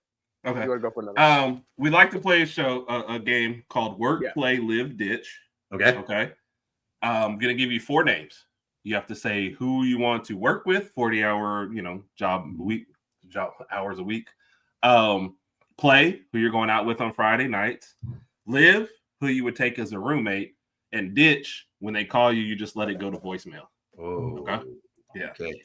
Speaker 2: Okay.
Speaker 3: You want to go for another?
Speaker 2: We like to play a game called Work,
Speaker 3: Yeah.
Speaker 2: Play, Live, Ditch.
Speaker 4: Okay.
Speaker 2: Okay. I'm gonna give you 4 names. You have to say who you want to work with, 40-hour, job hours a week. Play, who you're going out with on Friday nights. Live, who you would take as a roommate, and ditch, when they call you, you just let it go to voicemail.
Speaker 4: Oh.
Speaker 2: Okay. Yeah.
Speaker 4: Okay.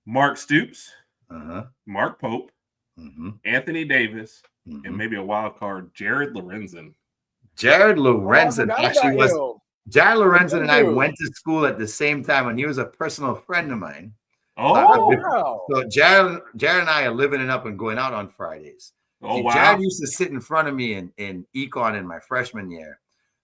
Speaker 2: Mark Stoops,
Speaker 4: Uh-huh.
Speaker 2: Mark Pope,
Speaker 4: Mm-hmm.
Speaker 2: Anthony Davis,
Speaker 4: Mm-hmm.
Speaker 2: and maybe a wild card, Jared Lorenzen.
Speaker 4: Jared
Speaker 3: Oh, I
Speaker 4: Lorenzen
Speaker 3: forgot
Speaker 4: actually
Speaker 3: about
Speaker 4: was.
Speaker 3: him.
Speaker 4: Jared Lorenzen and I
Speaker 3: Dude.
Speaker 4: went to school at the same time, and he was a personal friend of mine.
Speaker 2: Oh,
Speaker 3: Wow.
Speaker 4: So Jared and I are living it up and going out on Fridays.
Speaker 2: oh
Speaker 4: See,
Speaker 2: wow.
Speaker 4: Jared used to sit in front of me in econ in my freshman year.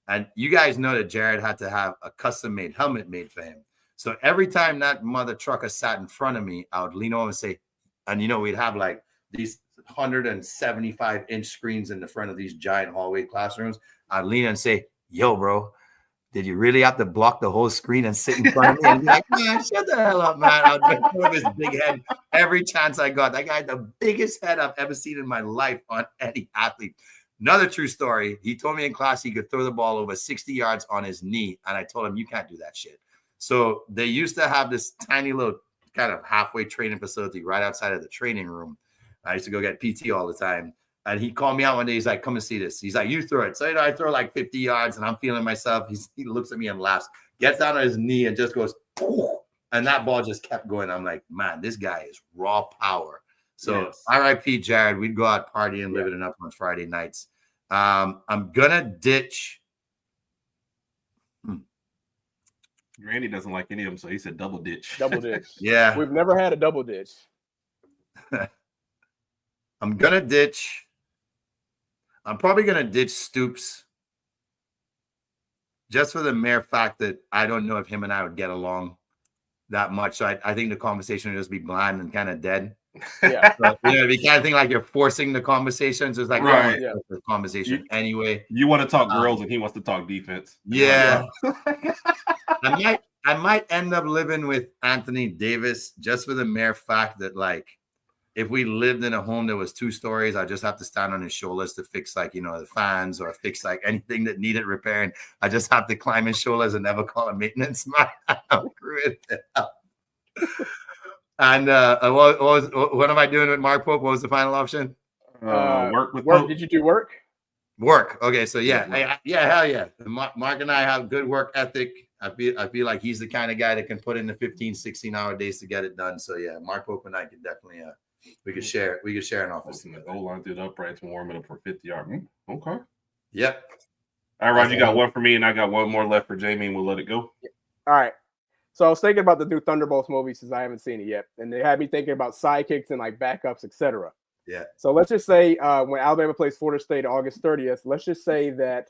Speaker 4: And you guys know that Jared had to have a custom-made helmet made for him. So every time that mother trucker sat in front of me, I would lean over and say, and we'd have like these 175-inch screens in the front of these giant hallway classrooms. I'd lean and say, "Yo, bro, did you really have to block the whole screen and sit in front of me?" And be like, "Man, shut the hell up, man." I would make fun of his big head every chance I got. That guy had the biggest head I've ever seen in my life on any athlete. Another true story. He told me in class he could throw the ball over 60 yards on his knee. And I told him, "You can't do that shit." So they used to have this tiny little kind of halfway training facility right outside of the training room. I used to go get PT all the time. And he called me out one day. He's like, "Come and see this." He's like, "You throw it." So I throw like 50 yards and I'm feeling myself. He looks at me and laughs, gets down on his knee and just goes, "Poof," and that ball just kept going. I'm like, man, this guy is raw power. So
Speaker 2: Yes.
Speaker 4: RIP Jared, we'd go out partying, living it up on Friday nights. I'm going to ditch.
Speaker 2: Randy doesn't like any of them, so he said double ditch.
Speaker 3: Double ditch.
Speaker 4: Yeah,
Speaker 3: We've never had a double ditch.
Speaker 4: I'm going to ditch. I'm probably going to ditch Stoops just for the mere fact that I don't know if him and I would get along that much. So I think the conversation would just be bland and kind of dead.
Speaker 3: Yeah.
Speaker 4: So, if you can't think like you're forcing the conversations, it's like,
Speaker 2: Right.
Speaker 4: yeah, the conversation anyway.
Speaker 2: You want to talk girls, and he wants to talk defense.
Speaker 4: Yeah. I might end up living with Anthony Davis just for the mere fact that, like, if we lived in a home that was 2 stories, I just have to stand on his shoulders to fix, like, the fans or fix like anything that needed repairing. I just have to climb his shoulders and never call a maintenance man. I'll screw it up. And what am I doing with Mark Pope? What was the final option?
Speaker 2: Work with
Speaker 3: work.
Speaker 2: Pope.
Speaker 3: Did you do work?
Speaker 4: Work. Okay, so yeah, hell yeah. Mark and I have good work ethic. I feel like he's the kind of guy that can put in the 15, 16-hour days to get it done. So yeah, Mark Pope and I can definitely we could share an office.
Speaker 2: The goal line through the uprights and warm it up for 50-yard. Okay.
Speaker 4: Yep.
Speaker 2: All right, you got one for me, and I got one more left for Jamie, and we'll let it go.
Speaker 3: All right. So I was thinking about the new Thunderbolts movie since I haven't seen it yet, and they had me thinking about sidekicks and like backups, etc.
Speaker 4: Yeah.
Speaker 3: So let's just say when Alabama plays Florida State August 30th, let's just say that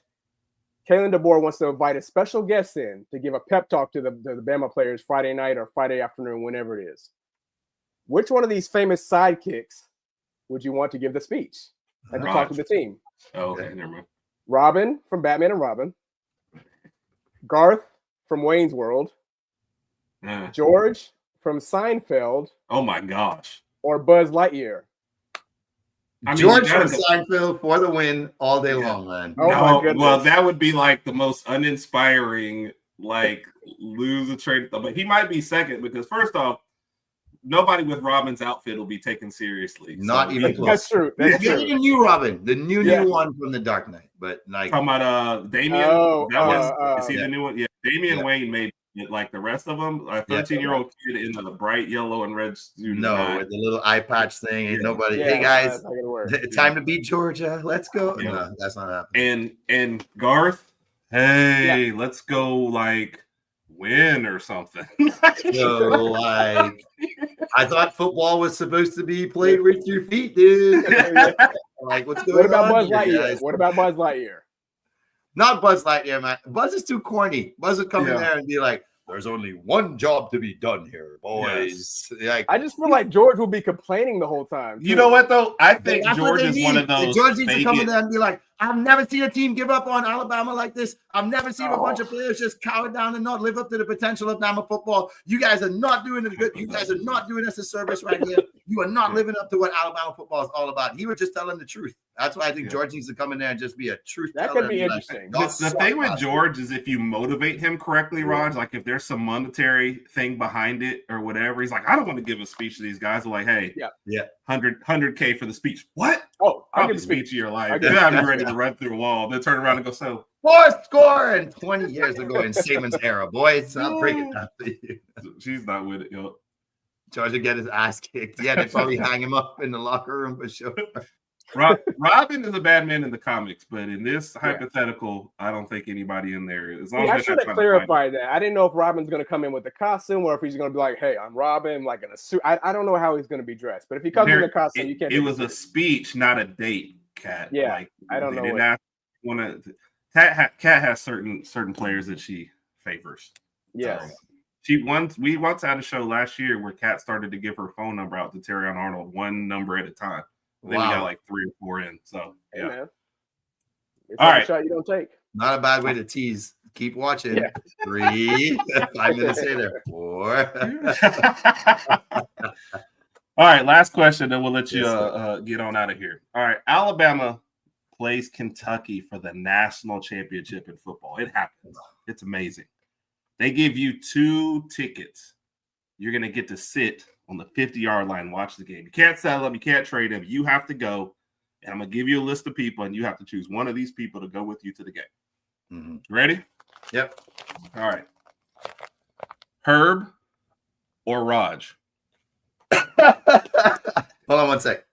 Speaker 3: Kalen DeBoer wants to invite a special guest in to give a pep talk to the Bama players Friday night or Friday afternoon, whenever it is. Which one of these famous sidekicks would you want to give the speech and to talk to the team?
Speaker 2: Oh, okay, never mind.
Speaker 3: Robin from Batman and Robin, Garth from Wayne's World, George from Seinfeld,
Speaker 2: Oh my gosh.
Speaker 3: or Buzz Lightyear?
Speaker 2: I mean,
Speaker 4: George
Speaker 2: you gotta
Speaker 4: from
Speaker 2: go-
Speaker 4: Seinfeld for the win all day long, man.
Speaker 3: Oh my goodness.
Speaker 2: Well, that would be like the most uninspiring, like lose a trade. But he might be second because first off, nobody with Robin's outfit will be taken seriously.
Speaker 4: Not even close.
Speaker 3: That's true. That's
Speaker 4: Even
Speaker 3: true.
Speaker 4: the new Robin, the new
Speaker 3: Yeah.
Speaker 4: one from The Dark Knight. But like,
Speaker 2: Talking about Damian.
Speaker 3: Oh,
Speaker 2: is he the new one? Yeah, Damian
Speaker 4: Yeah.
Speaker 2: Wayne made Like the rest of them, a 13-year-old kid in the bright yellow and red suit.
Speaker 4: No, with the little eye patch thing. Ain't nobody.
Speaker 3: Yeah,
Speaker 4: hey guys,
Speaker 3: that's not gonna work.
Speaker 4: time to beat Georgia. Let's go.
Speaker 2: Yeah.
Speaker 4: No, that's not happening.
Speaker 2: And Garth, hey, let's go like win or something.
Speaker 4: So like, I thought football was supposed to be played with your feet, dude. Like, what's going
Speaker 3: What about
Speaker 4: on
Speaker 3: Buzz
Speaker 4: here,
Speaker 3: Lightyear?
Speaker 4: guys?
Speaker 3: What about Buzz Lightyear?
Speaker 4: Not Buzz Lightyear, man. Buzz is too corny. Buzz would come in there and be like, "There's only one job to be done here, boys."
Speaker 2: Yes.
Speaker 4: Like,
Speaker 3: I just feel like George will be complaining the whole time.
Speaker 2: You know what though? I think
Speaker 4: that's what
Speaker 2: George
Speaker 4: they
Speaker 2: is
Speaker 4: need.
Speaker 2: one of those.
Speaker 4: George needs to
Speaker 2: fake
Speaker 4: come in
Speaker 2: it.
Speaker 4: there and be like, "I've never seen a team give up on Alabama like this. I've never seen a bunch of players just cower down and not live up to the potential of Bama football. You guys are not doing it good. You guys are not doing us a service right here. You are not living up to what Alabama football is all about." He would just tell them the truth. That's why I think George needs to come in there and just be a truth teller.
Speaker 3: That could be
Speaker 4: and
Speaker 3: interesting.
Speaker 4: Like,
Speaker 2: The thing with George is if you motivate him correctly, Raj, like if there's some monetary thing behind it or whatever, he's like, I don't want to give a speech to these guys. They're like, hey, 100K for the speech. What?
Speaker 3: Oh, I'll
Speaker 2: Probably
Speaker 3: give
Speaker 2: the
Speaker 3: the
Speaker 2: speech of your life.
Speaker 3: I
Speaker 2: They're
Speaker 3: get
Speaker 2: not even ready to run through a wall. Then turn around and go, so
Speaker 4: fourth score and 20 years ago in Saban's era, boys. I'll break it down to you.
Speaker 2: she's not with it, yo.
Speaker 4: George would get his ass kicked. Yeah, they'd probably hang him up in the locker room for sure.
Speaker 2: Robin is a bad man in the comics, but in this hypothetical, I don't think anybody in there. As long as
Speaker 3: I should have clarified that. I didn't know if Robin's going to come in with the costume or if he's going to be like, "Hey, I'm Robin," like in a suit. I don't know how he's going to be dressed, but if he comes in the costume, you can't.
Speaker 2: It was a speech, not a date, Cat.
Speaker 3: Yeah,
Speaker 2: like,
Speaker 3: I don't know.
Speaker 2: Cat has certain players that she favors.
Speaker 3: Yes.
Speaker 2: We once had a show last year where Kat started to give her phone number out to Terrion Arnold one number at a time. Then we got like 3 or 4 in. So
Speaker 3: Hey, man. It's
Speaker 2: all
Speaker 3: like
Speaker 2: right.
Speaker 3: a shot you don't take.
Speaker 4: Not a bad way to tease. Keep watching. 3, 5 minutes later. 4.
Speaker 2: All right, last question, then we'll let you get on out of here. All right, Alabama plays Kentucky for the national championship in football. It happens. It's amazing. They give you 2 tickets. You're going to get to sit on the 50-yard line and watch the game. You can't sell them. You can't trade them. You have to go. And I'm going to give you a list of people, and you have to choose one of these people to go with you to the game.
Speaker 4: Mm-hmm.
Speaker 2: Ready?
Speaker 4: Yep.
Speaker 2: All right. Herb or Raj?
Speaker 4: Hold on one sec.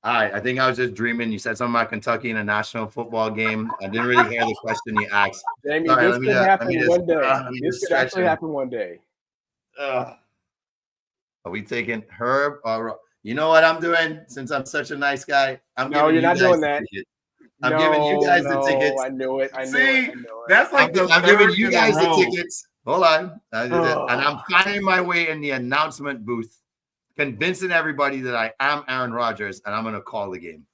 Speaker 4: All right. I think I was just dreaming. You said something about Kentucky in a national football game. I didn't really hear the question you asked.
Speaker 3: Jamie,
Speaker 4: Sorry,
Speaker 3: this could happen one day. This could actually happen one day.
Speaker 4: Are we taking Herb or you know what I'm doing? Since I'm such a nice guy,
Speaker 3: you're not doing that.
Speaker 4: I'm giving you guys the tickets.
Speaker 3: I knew it.
Speaker 2: That's like
Speaker 4: I'm giving you guys the
Speaker 2: row.
Speaker 4: tickets. Hold on. And I'm finding my way in the announcement booth, convincing everybody that I am Aaron Rodgers, and I'm going to call the game.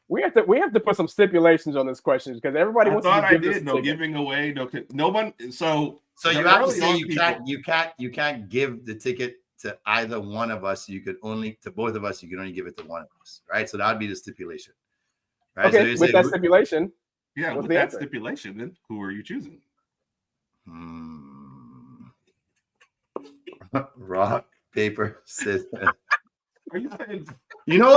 Speaker 3: We have to put some stipulations on this question because everybody wants to give this
Speaker 2: no giving away, no one. So
Speaker 4: you have to say you can't give the ticket to either one of us. You could only to both of us. You can only give it to one of us, right? So that would be the stipulation. Right?
Speaker 3: Okay,
Speaker 4: so
Speaker 3: with that stipulation.
Speaker 2: Yeah, with that stipulation, then who are you choosing?
Speaker 4: Rock, paper, scissors.
Speaker 2: Are you saying?
Speaker 4: You know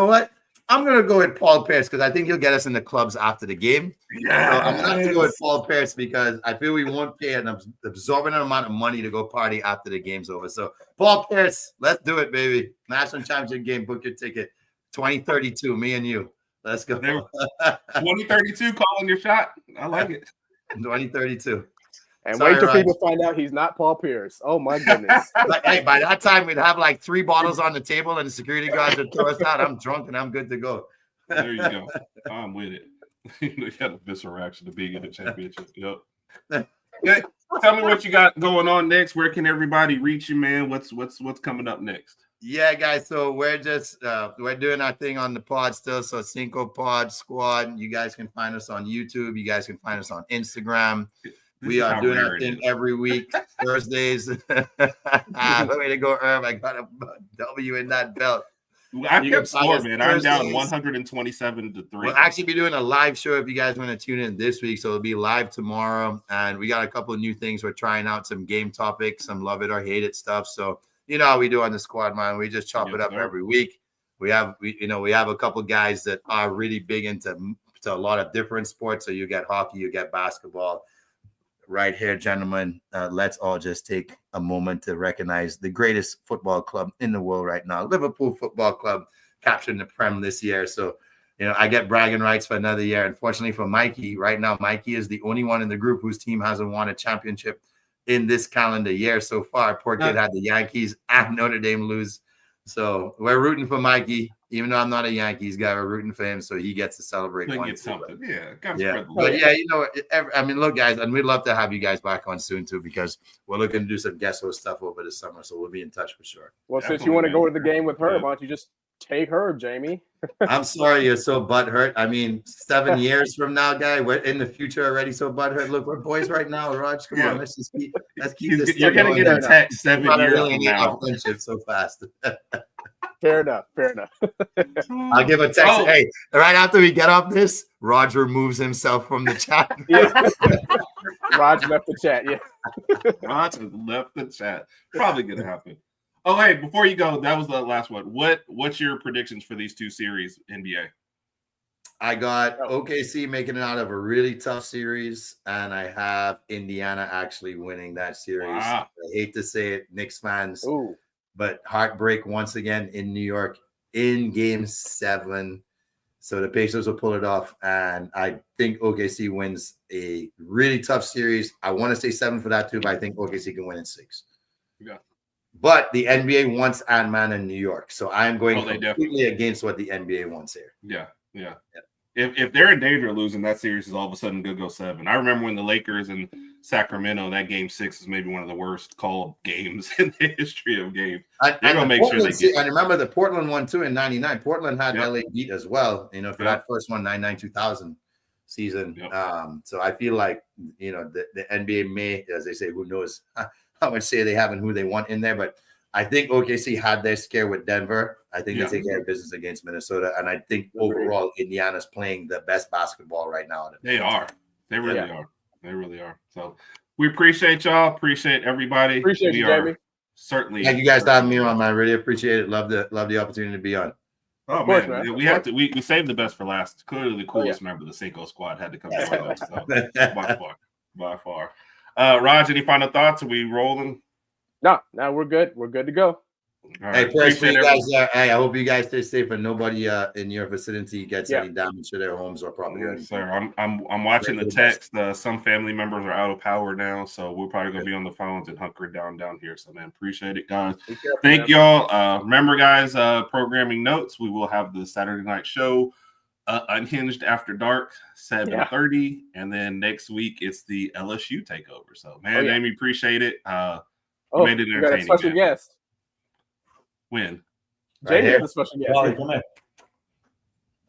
Speaker 4: what? I'm gonna go with Paul Pierce because I think he'll get us in the clubs after the game.
Speaker 2: Yeah,
Speaker 4: so I'm gonna go with Paul Pierce because I feel we won't pay an absorbent amount of money to go party after the game's over. So Paul Pierce, let's do it, baby. National championship game. Book your ticket. 2032. Me and you. Let's go.
Speaker 2: 2032. Calling your shot. I like it.
Speaker 4: 2032.
Speaker 3: And wait till people find out he's not Paul Pierce. Oh my goodness.
Speaker 4: Hey, by that time we'd have like 3 bottles on the table and the security guards would throw us out. I'm drunk and I'm good to go.
Speaker 2: There you go. I'm with it. You had a visceral reaction to being in the championship. Yep. Okay. Tell me what you got going on next. Where can everybody reach you, man? What's coming up next?
Speaker 4: Yeah, guys. So we're just we're doing our thing on the pod still. So Cinco Pod Squad. You guys can find us on YouTube. You guys can find us on Instagram. We are doing our thing every week, Thursdays. Way to go, Herb. I got a W in that belt.
Speaker 2: I kept score, man. I'm down 127 to 3.
Speaker 4: We'll actually be doing a live show if you guys want to tune in this week. So it'll be live tomorrow. And we got a couple of new things. We're trying out some game topics, some love it or hate it stuff. So you know how we do on the squad, man. We just chop it up every week. We have a couple of guys that are really big into a lot of different sports. So you get hockey, you get basketball, right here, gentlemen. Let's all just take a moment to recognize the greatest football club in the world right now, Liverpool Football Club, capturing the Prem this year. So, I get bragging rights for another year. Unfortunately for Mikey, right now, Mikey is the only one in the group whose team hasn't won a championship in this calendar year so far. Poor kid had the Yankees and Notre Dame lose. So we're rooting for Mikey, even though I'm not a Yankees guy. We're rooting for him so he gets to celebrate.
Speaker 2: Get something. But
Speaker 4: look, guys, and we'd love to have you guys back on soon too, because we're looking to do some guest host stuff over the summer. So we'll be in touch for sure.
Speaker 3: Well, since you want to go to the game with Herb, why don't you just take Herb, Jamie?
Speaker 4: I'm sorry you're so butthurt. I mean, 7 years from now, guy, we're in the future already so butthurt. Look, we're boys right now, Raj. Come on, let's keep this.
Speaker 2: You're gonna get a text 7 years from now.
Speaker 4: Friendship so fast.
Speaker 3: Fair enough.
Speaker 4: I'll give a text. Hey, right after we get off this, Raj removes himself from the chat.
Speaker 3: Raj left the chat. Yeah,
Speaker 2: Raj has left the chat. Probably gonna happen. Oh, hey, before you go, that was the last one. What's your predictions for these two series, NBA?
Speaker 4: I got OKC making it out of a really tough series, and I have Indiana actually winning that series. Wow. I hate to say it, Knicks fans, but heartbreak once again in New York in Game 7. So the Pacers will pull it off, and I think OKC wins a really tough series. I want to say 7 for that too, but I think OKC can win in 6.
Speaker 2: Yeah.
Speaker 4: But the NBA wants Ant-Man in New York, so I'm going completely against what the NBA wants here.
Speaker 2: Yeah. If they're in danger of losing, that series is all of a sudden going to go 7. I remember when the Lakers and Sacramento, that Game 6 is maybe one of the worst called games in the history of games. They're going to make sure they get.
Speaker 4: I remember the Portland one too in '99. Portland had LA beat as well. For that first one, 99-2000 season. So I feel like the NBA may, as they say, who knows how much say they have and who they want in there, but I think OKC had their scare with Denver. I think they take care of business against Minnesota, and I think overall Indiana's playing the best basketball right now.
Speaker 2: They are. They really are. They really are. So we appreciate y'all. Appreciate everybody.
Speaker 3: Appreciate you, Jamie.
Speaker 2: Certainly.
Speaker 4: Thank you guys for having me on, man. I really appreciate it. Love the opportunity to be on.
Speaker 2: Oh,
Speaker 3: course,
Speaker 2: man. We saved the best for last. Clearly the coolest member of the Cinco squad had to come join us. So, by far. Raj, any final thoughts? Are we rolling?
Speaker 3: No, we're good. We're good to go.
Speaker 2: All right.
Speaker 4: Hey, you guys, I hope you guys stay safe and nobody in your vicinity gets any damage to their homes or property.
Speaker 2: Yes, sir. I'm watching the text. Some family members are out of power now, so we're probably gonna be on the phones and hunker down here. So, man, appreciate it, guys. Thank y'all. Remember, guys, programming notes. We will have the Saturday night show. Unhinged After Dark, 7:30, and then next week it's the LSU takeover. So, man, Amy, appreciate it. Made it entertaining.
Speaker 3: You got a special guest.
Speaker 2: When?
Speaker 3: Jamie is a special guest.
Speaker 4: Paulie,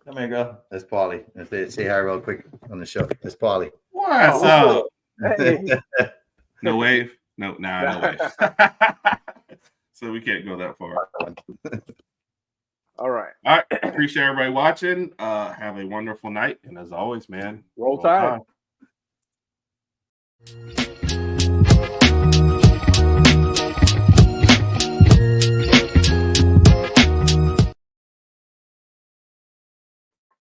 Speaker 4: come here, girl. That's Paulie. Say hi real quick on the show. That's Paulie.
Speaker 2: What's up?
Speaker 3: Hey.
Speaker 2: No wave? No wave. So we can't go that far.
Speaker 3: All right.
Speaker 2: Appreciate everybody watching. Have a wonderful night. And as always, man,
Speaker 3: Roll Tide.